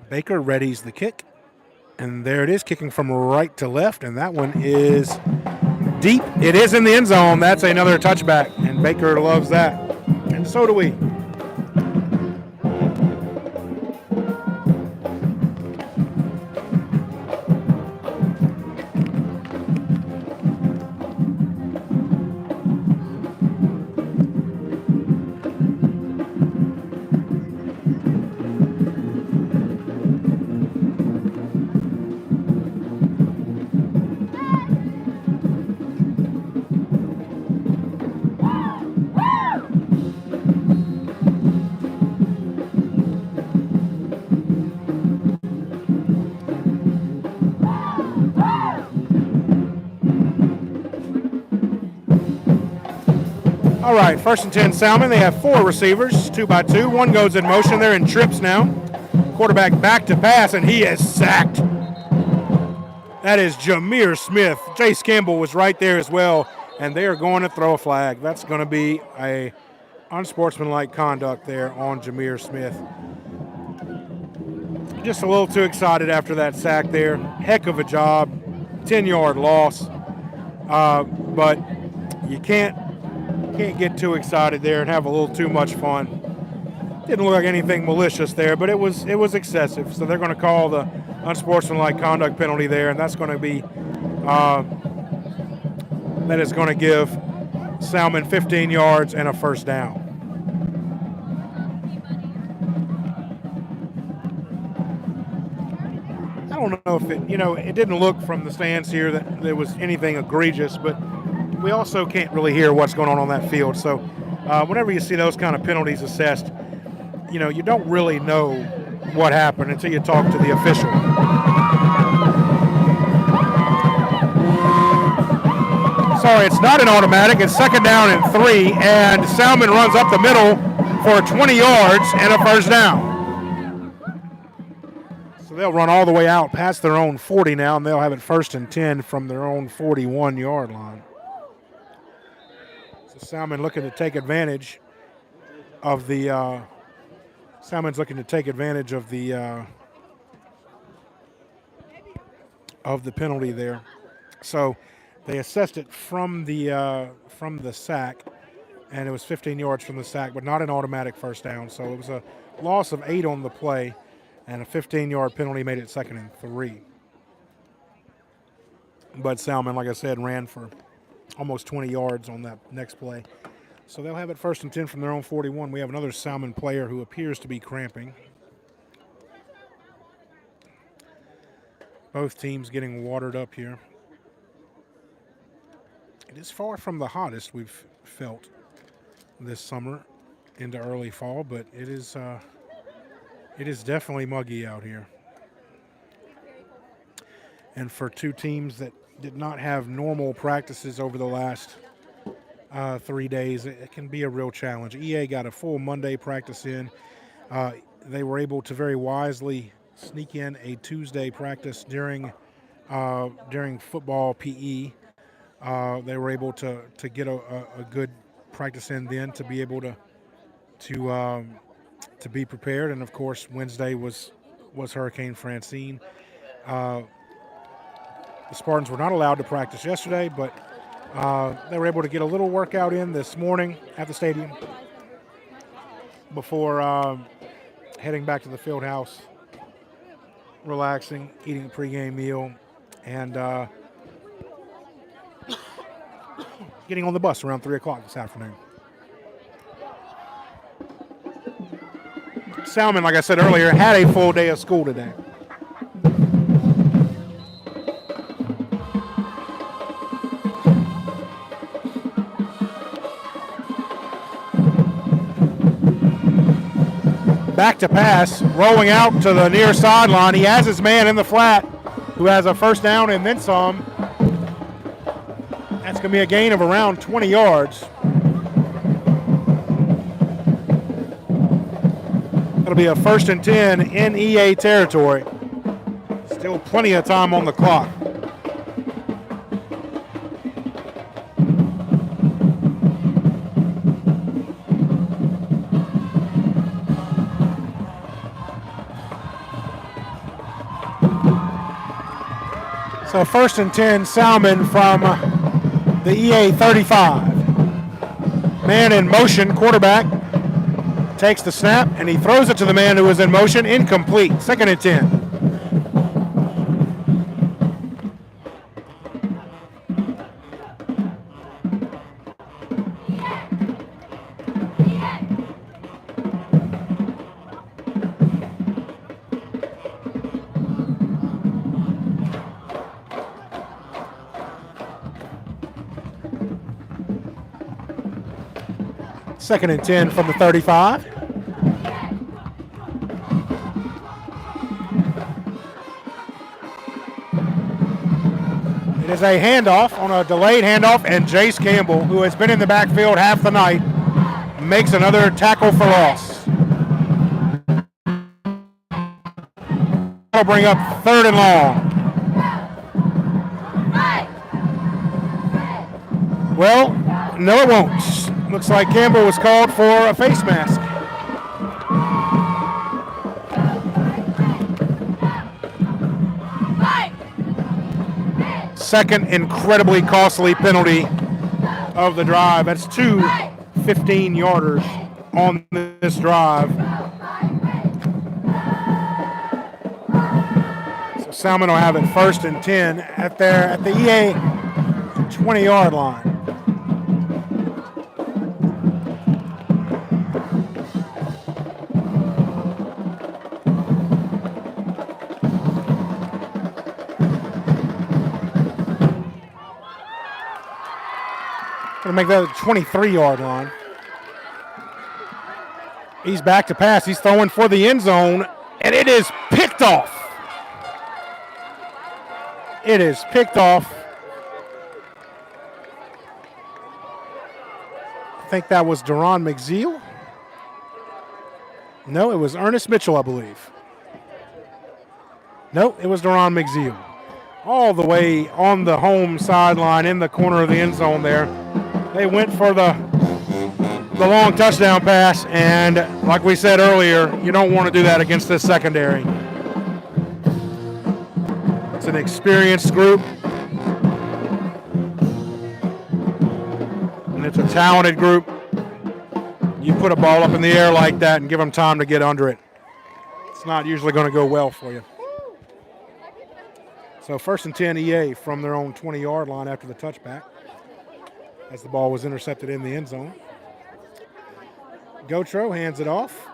Baker readies the kick, and there it is, kicking from right to left, and that one is deep. It is in the end zone. That's another touchback, and Baker loves that, and so do we. All right, 1st and 10 Salmon. They have 4 receivers, 2 by 2. One goes in motion. They're in trips now. Quarterback back to pass, and he is sacked. That is Jameer Smith. Jace Campbell was right there as well, and they are going to throw a flag. That's going to be a unsportsmanlike conduct there on Jameer Smith. Just a little too excited after that sack there. Heck of a job. 10-yard loss. But you can't get too excited there and have a little too much fun. Didn't look like anything malicious there, but it was excessive. So they're going to call the unsportsmanlike conduct penalty there, and that's going to be that is going to give Salmon 15 yards and a first down. I don't know if it didn't look from the stands here that there was anything egregious, but we also can't really hear what's going on that field. So whenever you see those kind of penalties assessed, you don't really know what happened until you talk to the official. Sorry, it's not an automatic. It's 2nd down and 3, and Salmon runs up the middle for 20 yards and a first down. So they'll run all the way out past their own 40 now, and they'll have it 1st and 10 from their own 41-yard line. So Salmon looking to take advantage of the Salmon's looking to take advantage of the penalty there. So they assessed it from the sack, and it was 15 yards from the sack, but not an automatic first down. So it was a loss of 8 on the play, and a 15-yard penalty made it 2nd and 3. But Salmon, like I said, ran for almost 20 yards on that next play. So they'll have it 1st and 10 from their own 41. We have another Salmon player who appears to be cramping. Both teams getting watered up here. It is far from the hottest we've felt this summer into early fall, but it is definitely muggy out here. And for two teams that did not have normal practices over the last 3 days, it can be a real challenge. EA got a full Monday practice in. They were able to very wisely sneak in a Tuesday practice during football PE. They were able to get a good practice in then to be able to be prepared. And of course, Wednesday was Hurricane Francine. The Spartans were not allowed to practice yesterday, but they were able to get a little workout in this morning at the stadium before heading back to the field house, relaxing, eating a pregame meal, and getting on the bus around 3 o'clock this afternoon. Salmon, like I said earlier, had a full day of school today. Back to pass, rolling out to the near sideline. He has his man in the flat who has a first down and then some. That's going to be a gain of around 20 yards. It'll be a 1st and 10 in EA territory. Still plenty of time on the clock. So 1st and 10, Salmon from the EA 35. Man in motion, quarterback takes the snap, and he throws it to the man who was in motion, incomplete. 2nd and 10. Second and 10 from the 35. It is a handoff on a delayed handoff, and Jace Campbell, who has been in the backfield half the night, makes another tackle for loss. That'll bring up 3rd and long. Well, no it won't. Looks like Campbell was called for a face mask. Second incredibly costly penalty of the drive. That's 2 15-yarders on this drive. So Salmon will have it 1st and 10 at the EA 20-yard line. Gonna make that a 23-yard line. He's back to pass. He's throwing for the end zone, and it is picked off. It is picked off. I think that was Deron McZeal. No, it was Ernest Mitchell, I believe. No, it was Deron McZeal. All the way on the home sideline in the corner of the end zone there. They went for the long touchdown pass, and like we said earlier, you don't want to do that against this secondary. It's an experienced group, and it's a talented group. You put a ball up in the air like that and give them time to get under it. It's not usually going to go well for you. So 1st and 10 EA from their own 20-yard line after the touchback, as the ball was intercepted in the end zone. Gotro hands it off,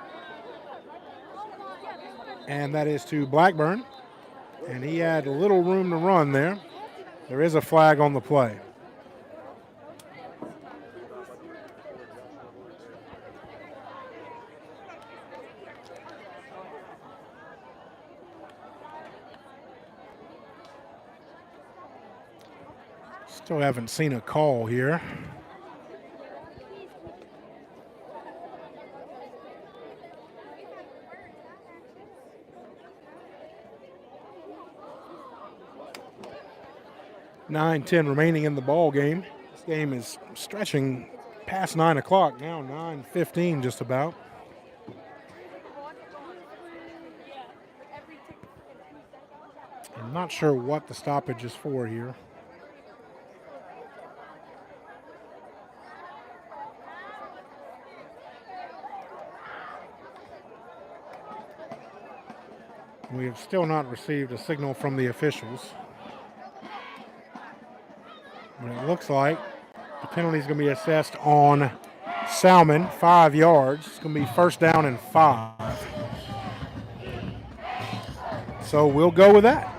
and that is to Blackburn, and he had a little room to run there. There is a flag on the play. Still haven't seen a call here. (9:10) remaining in the ball game. This game is stretching past 9 o'clock now, 9:15 just about. I'm not sure what the stoppage is for here. We have still not received a signal from the officials. But it looks like the penalty is going to be assessed on Salmon, 5 yards. It's going to be 1st down and 5. So we'll go with that.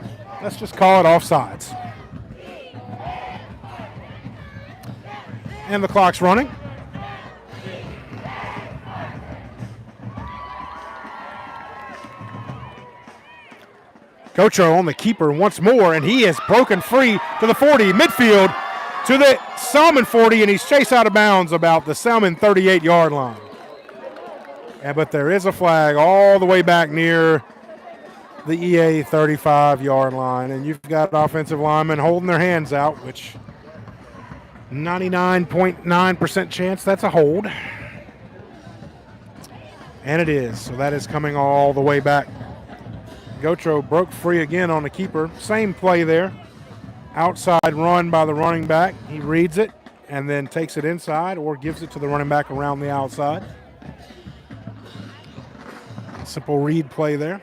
Let's just call it offsides. And the clock's running. Gotro on the keeper once more, and he has broken free to the 40, midfield to the Salmon 40, and he's chased out of bounds about the Salmon 38-yard line. But there is a flag all the way back near the EA 35-yard line, and you've got offensive linemen holding their hands out, which 99.9% chance that's a hold. And it is, so that is coming all the way back. Gotro broke free again on the keeper. Same play there. Outside run by the running back. He reads it and then takes it inside or gives it to the running back around the outside. Simple read play there.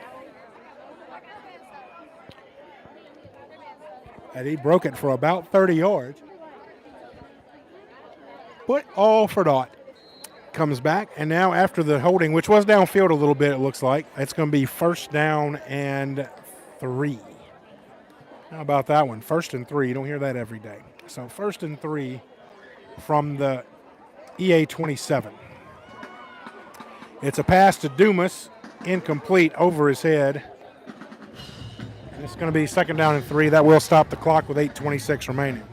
And he broke it for about 30 yards. But all for naught. Comes back, and now after the holding, which was downfield a little bit, it looks like, it's going to be 1st down and 3. How about that one? 1st and 3. You don't hear that every day. So 1st and 3 from the EA 27. It's a pass to Dumas, incomplete over his head. It's going to be 2nd down and 3. That will stop the clock with 8:26 remaining.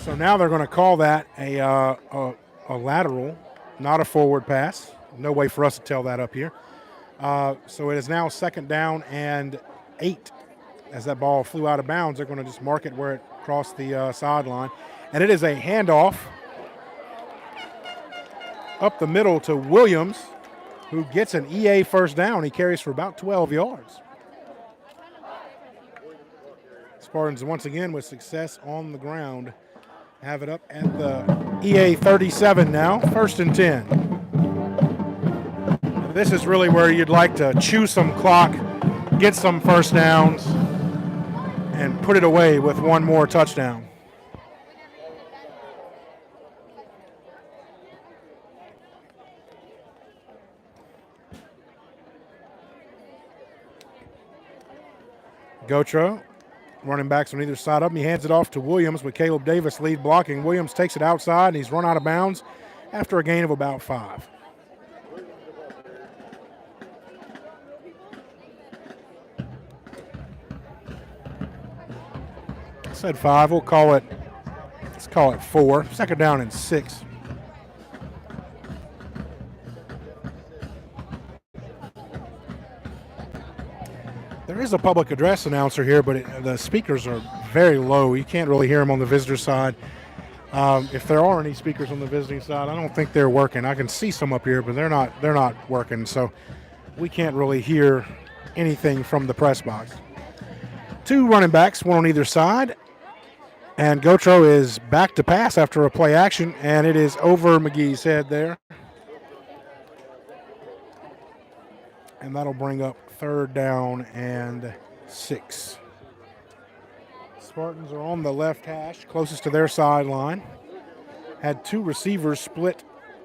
So now they're going to call that a lateral, not a forward pass. No way for us to tell that up here. So it is now 2nd down and 8. As that ball flew out of bounds, they're going to just mark it where it crossed the sideline. And it is a handoff up the middle to Williams, who gets an EA first down. He carries for about 12 yards. Spartans once again with success on the ground. Have it up at the EA 37 now, 1st and 10. This is really where you'd like to chew some clock, get some first downs, and put it away with one more touchdown. Gotro. Running backs on either side of him. He hands it off to Williams with Caleb Davis lead blocking. Williams takes it outside, and he's run out of bounds after a gain of about 5. I said 5. Let's call it 4. 2nd down and 6. There is a public address announcer here, but the speakers are very low. You can't really hear them on the visitor side. If there are any speakers on the visiting side, I don't think they're working. I can see some up here, but they're not working. So we can't really hear anything from the press box. 2 running backs, one on either side. And Gotro is back to pass after a play action, and it is over McGee's head there. And that'll bring up 3rd down and 6. Spartans are on the left hash, closest to their sideline. Had 2 receivers split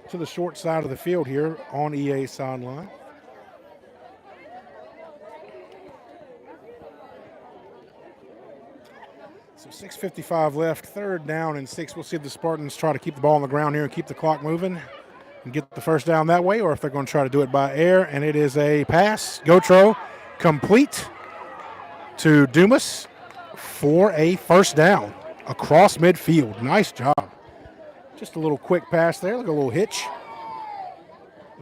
to the short side of the field here on EA's sideline. So 6:55 left, 3rd down and 6. We'll see if the Spartans try to keep the ball on the ground here and keep the clock moving and get the first down that way, or if they're going to try to do it by air. And it is a pass. Gotro complete to Dumas for a first down across midfield. Nice job. Just a little quick pass there, like a little hitch.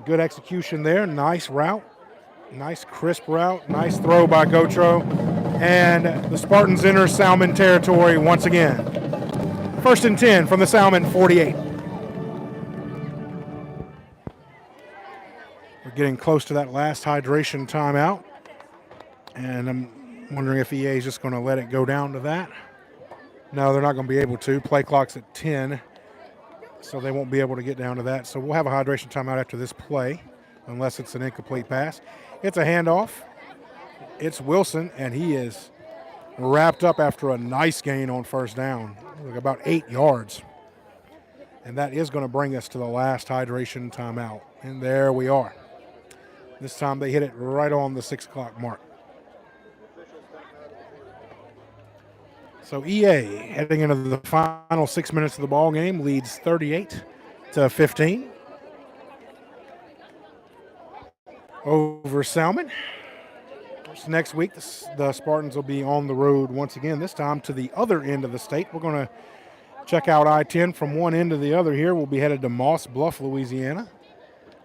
Good execution there. Nice route. Nice crisp route. Nice throw by Gotro. And the Spartans enter Salmon territory once again. 1st and 10 from the Salmon 48. We're getting close to that last hydration timeout. And I'm wondering if EA is just going to let it go down to that. No, they're not going to be able to. Play clock's at 10, so they won't be able to get down to that. So we'll have a hydration timeout after this play, unless it's an incomplete pass. It's a handoff. It's Wilson, and he is wrapped up after a nice gain on first down, like about 8 yards. And that is going to bring us to the last hydration timeout. And there we are. This time they hit it right on the 6 o'clock mark. So EA, heading into the final 6 minutes of the ball game, leads 38-15 over Salmon. Next week, the Spartans will be on the road once again, this time to the other end of the state. We're going to check out I-10 from one end to the other here. We'll be headed to Moss Bluff, Louisiana,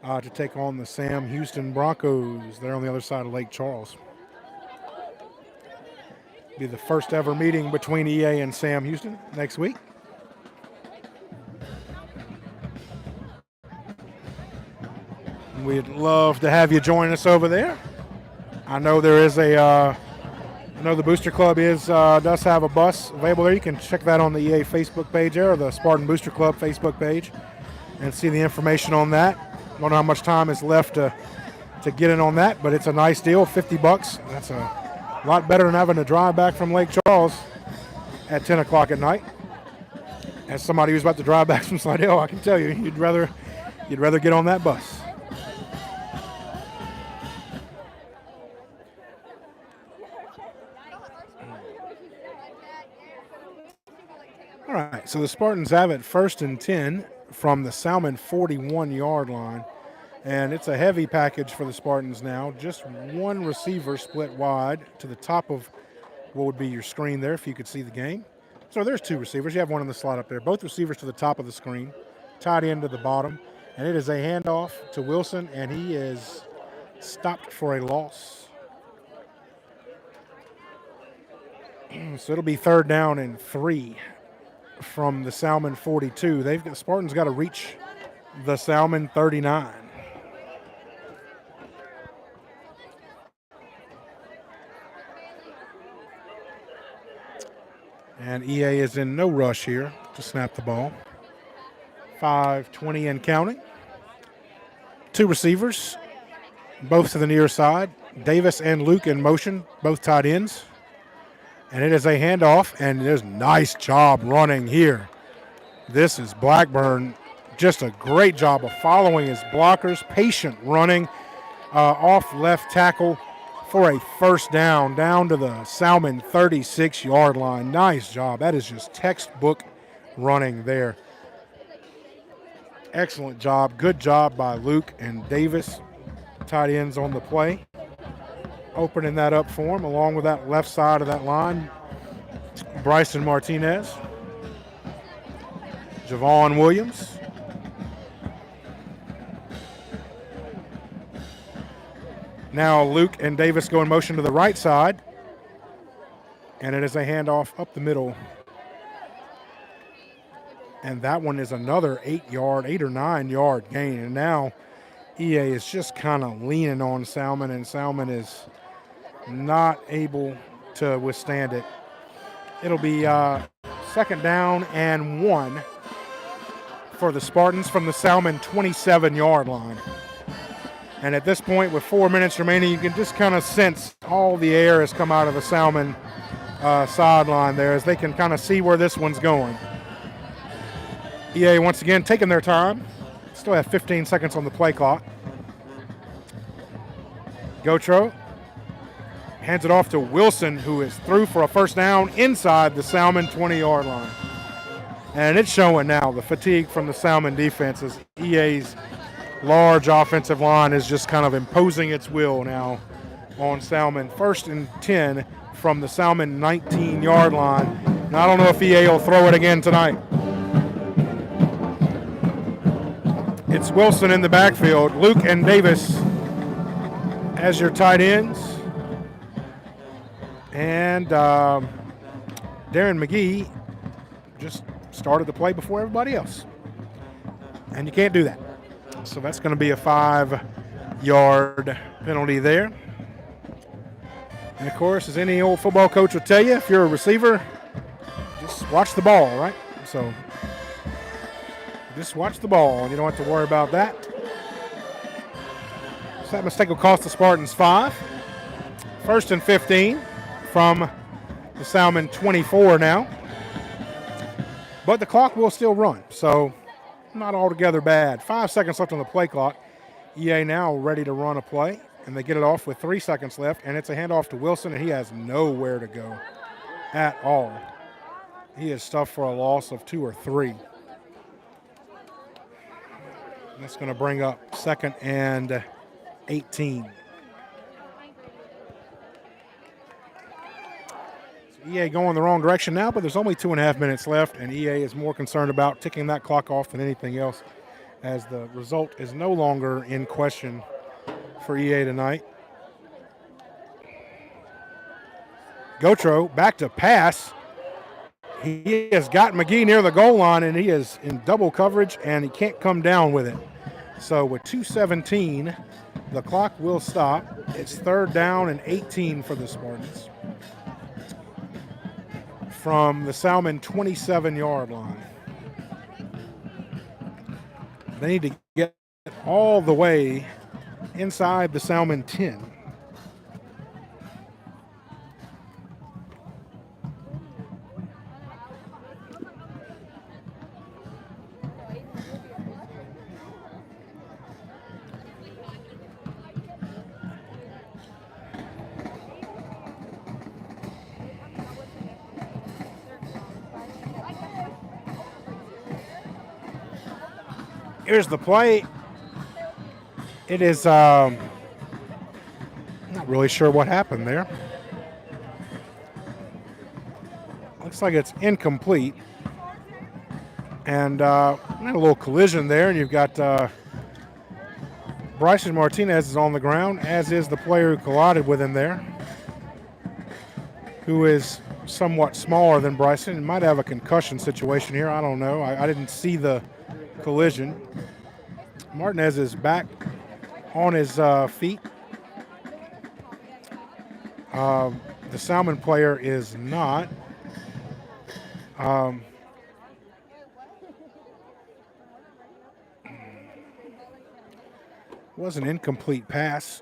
to take on the Sam Houston Broncos. They're on the other side of Lake Charles. Be the first ever meeting between EA and Sam Houston next week. We'd love to have you join us over there. I know there is I know the Booster Club does have a bus available there. You can check that on the EA Facebook page there, or the Spartan Booster Club Facebook page, and see the information on that. Don't know how much time is left to get in on that, but it's a nice deal, $50. That's a lot better than having to drive back from Lake Charles at 10 o'clock at night. As somebody who's about to drive back from Slidell, I can tell you, you'd rather You'd rather get on that bus. All right, so the Spartans have it 1st and 10 from the Salmon 41-yard line. And it's a heavy package for the Spartans now. Just one receiver split wide to the top of what would be your screen there if you could see the game. So there's two receivers. You have one in the slot up there. Both receivers to the top of the screen, tight end to the bottom. And it is a handoff to Wilson, and he is stopped for a loss. So it'll be 3rd down and 3 from the Salmon 42. The Spartans got to reach the Salmon 39. And EA is in no rush here to snap the ball. 5:20 and counting. Two receivers, both to the near side. Davis and Luke in motion, both tight ends. And it is a handoff, and there's nice job running here. This is Blackburn. Just a great job of following his blockers, patient running off left tackle for a 1st down to the Salmon 36-yard line. Nice job. That is just textbook running there. Excellent job. Good job by Luke and Davis, tight ends on the play. Opening that up for him along with that left side of that line. Bryson Martinez. Javon Williams. Now Luke and Davis go in motion to the right side. And it is a handoff up the middle. And that one is another 8 or 9 yard gain. And now EA is just kind of leaning on Salmon, and Salmon is not able to withstand it. It'll be 2nd down and 1 for the Spartans from the Salmon 27-yard line. And at this point, with 4 minutes remaining, you can just kind of sense all the air has come out of the Salmon sideline there as they can kind of see where this one's going. EA once again taking their time. Still have 15 seconds on the play clock. Gotro hands it off to Wilson, who is through for a 1st down inside the Salmon 20-yard line. And it's showing now the fatigue from the Salmon defense as EA's large offensive line is just kind of imposing its will now on Salmon. 1st and 10 from the Salmon 19-yard line. And I don't know if EA will throw it again tonight. It's Wilson in the backfield. Luke and Davis as your tight ends. And Darren McGee just started the play before everybody else. And you can't do that. So that's going to be a 5-yard penalty there. And, of course, as any old football coach will tell you, if you're a receiver, just watch the ball, right? So just watch the ball. You don't have to worry about that. So that mistake will cost the Spartans 5. 1st and 15 from the Salmon 24 now. But the clock will still run, so not altogether bad. 5 seconds left on the play clock. EA now ready to run a play, and they get it off with 3 seconds left, and it's a handoff to Wilson, and he has nowhere to go at all. He is stuffed for a loss of 2 or 3. That's going to bring up 2nd and 18. So EA going the wrong direction now, but there's only 2.5 minutes left, and EA is more concerned about ticking that clock off than anything else, as the result is no longer in question for EA tonight. Gotro back to pass. He has got McGee near the goal line, and he is in double coverage, and he can't come down with it. So with 2:17, the clock will stop. It's 3rd down and 18 for the Spartans from the Salmon 27-yard line. They need to get all the way inside the Salmon 10. Here's the play. It is not really sure what happened there. Looks like it's incomplete. And a little collision there, and you've got Bryson Martinez is on the ground, as is the player who collided with him there, who is somewhat smaller than Bryson. He might have a concussion situation here. I don't know. I didn't see the collision. Martinez is back on his feet. The Salmon player is not. Was an incomplete pass.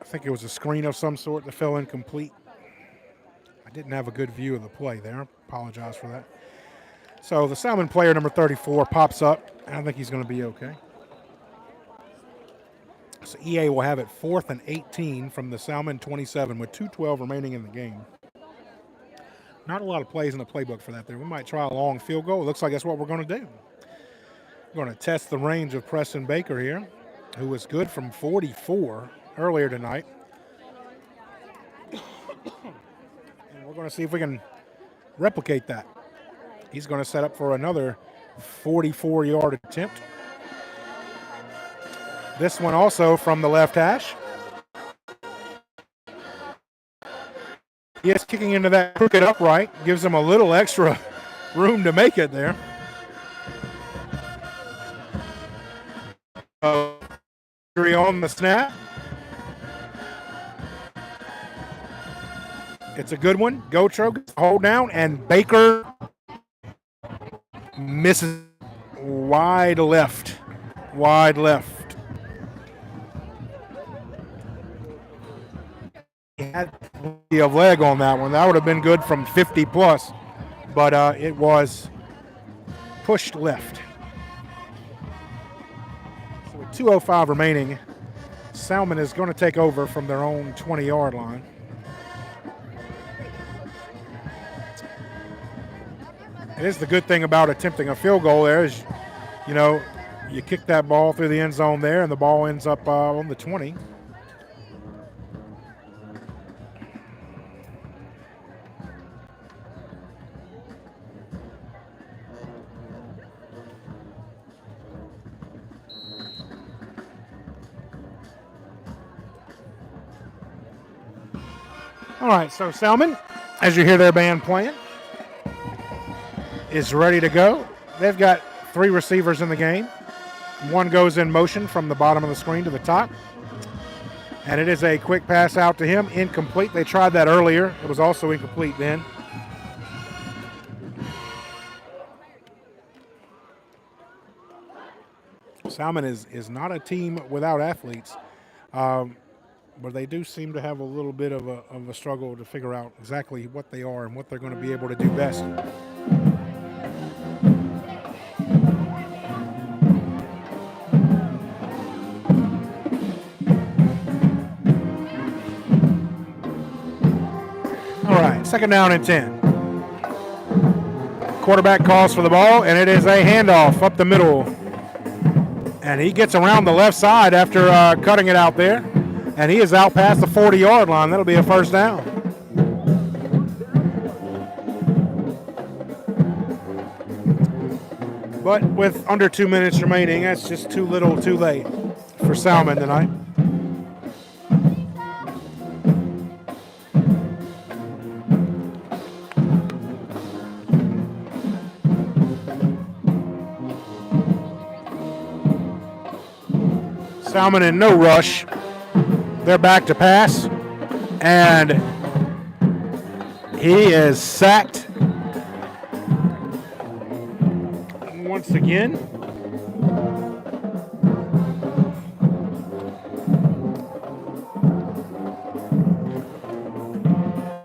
I think it was a screen of some sort that fell incomplete. I didn't have a good view of the play there. Apologize for that. So the Salmon player, number 34, pops up. I think he's going to be okay. So EA will have it 4th and 18 from the Salmon 27 with 2:12 remaining in the game. Not a lot of plays in the playbook for that there. We might try a long field goal. It looks like that's what we're going to do. We're going to test the range of Preston Baker here, who was good from 44 earlier tonight. And we're going to see if we can replicate that. He's going to set up for another 44-yard attempt. This one also from the left hash. Yes, kicking into that crooked upright gives him a little extra room to make it there. On the snap. It's a good one. Gotro gets a hold down, and Baker misses wide left. Wide left. He had plenty of leg on that one. That would have been good from 50 plus, but it was pushed left. 2:05 remaining. Salmon is going to take over from their own 20-yard line. It is the good thing about attempting a field goal there is, you know, you kick that ball through the end zone there and the ball ends up on the 20. All right, so Salmon, as you hear their band playing, is ready to go. They've got 3 receivers in the game. One goes in motion from the bottom of the screen to the top. And it is a quick pass out to him, incomplete. They tried that earlier. It was also incomplete then. Salmon is not a team without athletes. But they do seem to have a little bit of a struggle to figure out exactly what they are and what they're going to be able to do best. All right, 2nd down and 10. Quarterback calls for the ball, and it is a handoff up the middle. And he gets around the left side after cutting it out there. And he is out past the 40-yard line. That'll be a 1st down. But with under 2 minutes remaining, that's just too little too late for Salmon tonight. Salmon in no rush. They're back to pass, and he is sacked once again.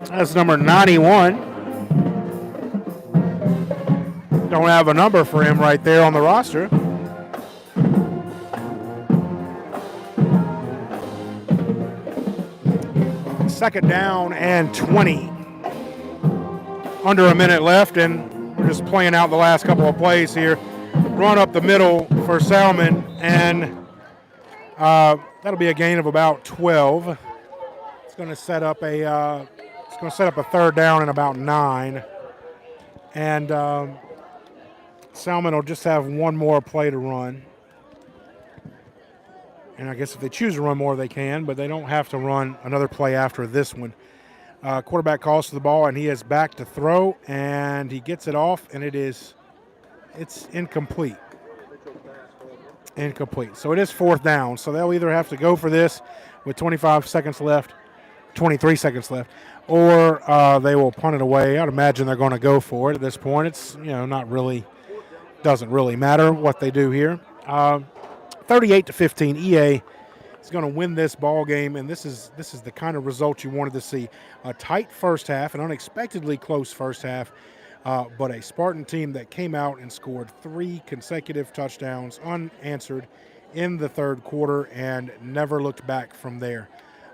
That's number 91. Don't have a number for him right there on the roster. Second down and 20. Under a minute left, and we're just playing out the last couple of plays here. run up the middle for Salmen, and that'll be a gain of about 12. It's going to set up a third down and about 9, and Salmon will just have one more play to run. And I guess if they choose to run more, they can, but they don't have to run another play after this one. Quarterback calls for the ball, and he is back to throw, and he gets it off, and it's incomplete. Incomplete. So it is fourth down. So they'll either have to go for this with 23 seconds left, or they will punt it away. I'd imagine they're going to go for it at this point. It's doesn't really matter what they do here. 38-15, EA is going to win this ball game, and this is the kind of result you wanted to see. A tight first half, an unexpectedly close first half, but a Spartan team that came out and scored 3 consecutive touchdowns unanswered in the third quarter and never looked back from there.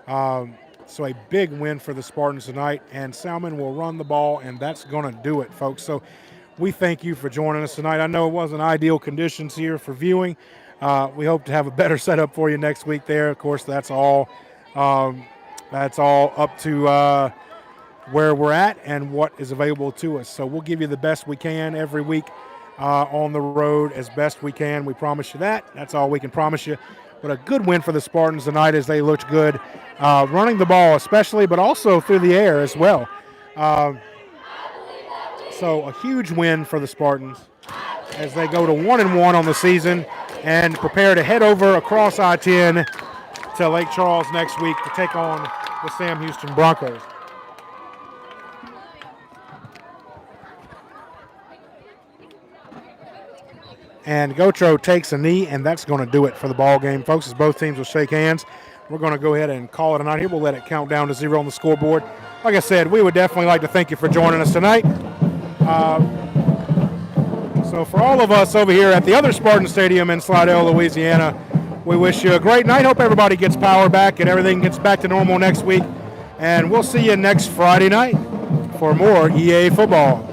So a big win for the Spartans tonight, and Salmon will run the ball, and that's going to do it, folks. So we thank you for joining us tonight. I know it wasn't ideal conditions here for viewing. We hope to have a better setup for you next week there. Of course, that's all up to where we're at and what is available to us. So we'll give you the best we can every week on the road as best we can. We promise you that. That's all we can promise you. But a good win for the Spartans tonight as they looked good, running the ball especially, but also through the air as well. So a huge win for the Spartans as they go to 1-1 on the season and prepare to head over across I-10 to Lake Charles next week to take on the Sam Houston Broncos. And Gotro takes a knee, and that's going to do it for the ball game, folks, as both teams will shake hands. We're going to go ahead and call it a night here. We'll let it count down to 0 on the scoreboard. Like I said, we would definitely like to thank you for joining us tonight. So for all of us over here at the other Spartan Stadium in Slidell, Louisiana, we wish you a great night. Hope everybody gets power back and everything gets back to normal next week. And we'll see you next Friday night for more EA football.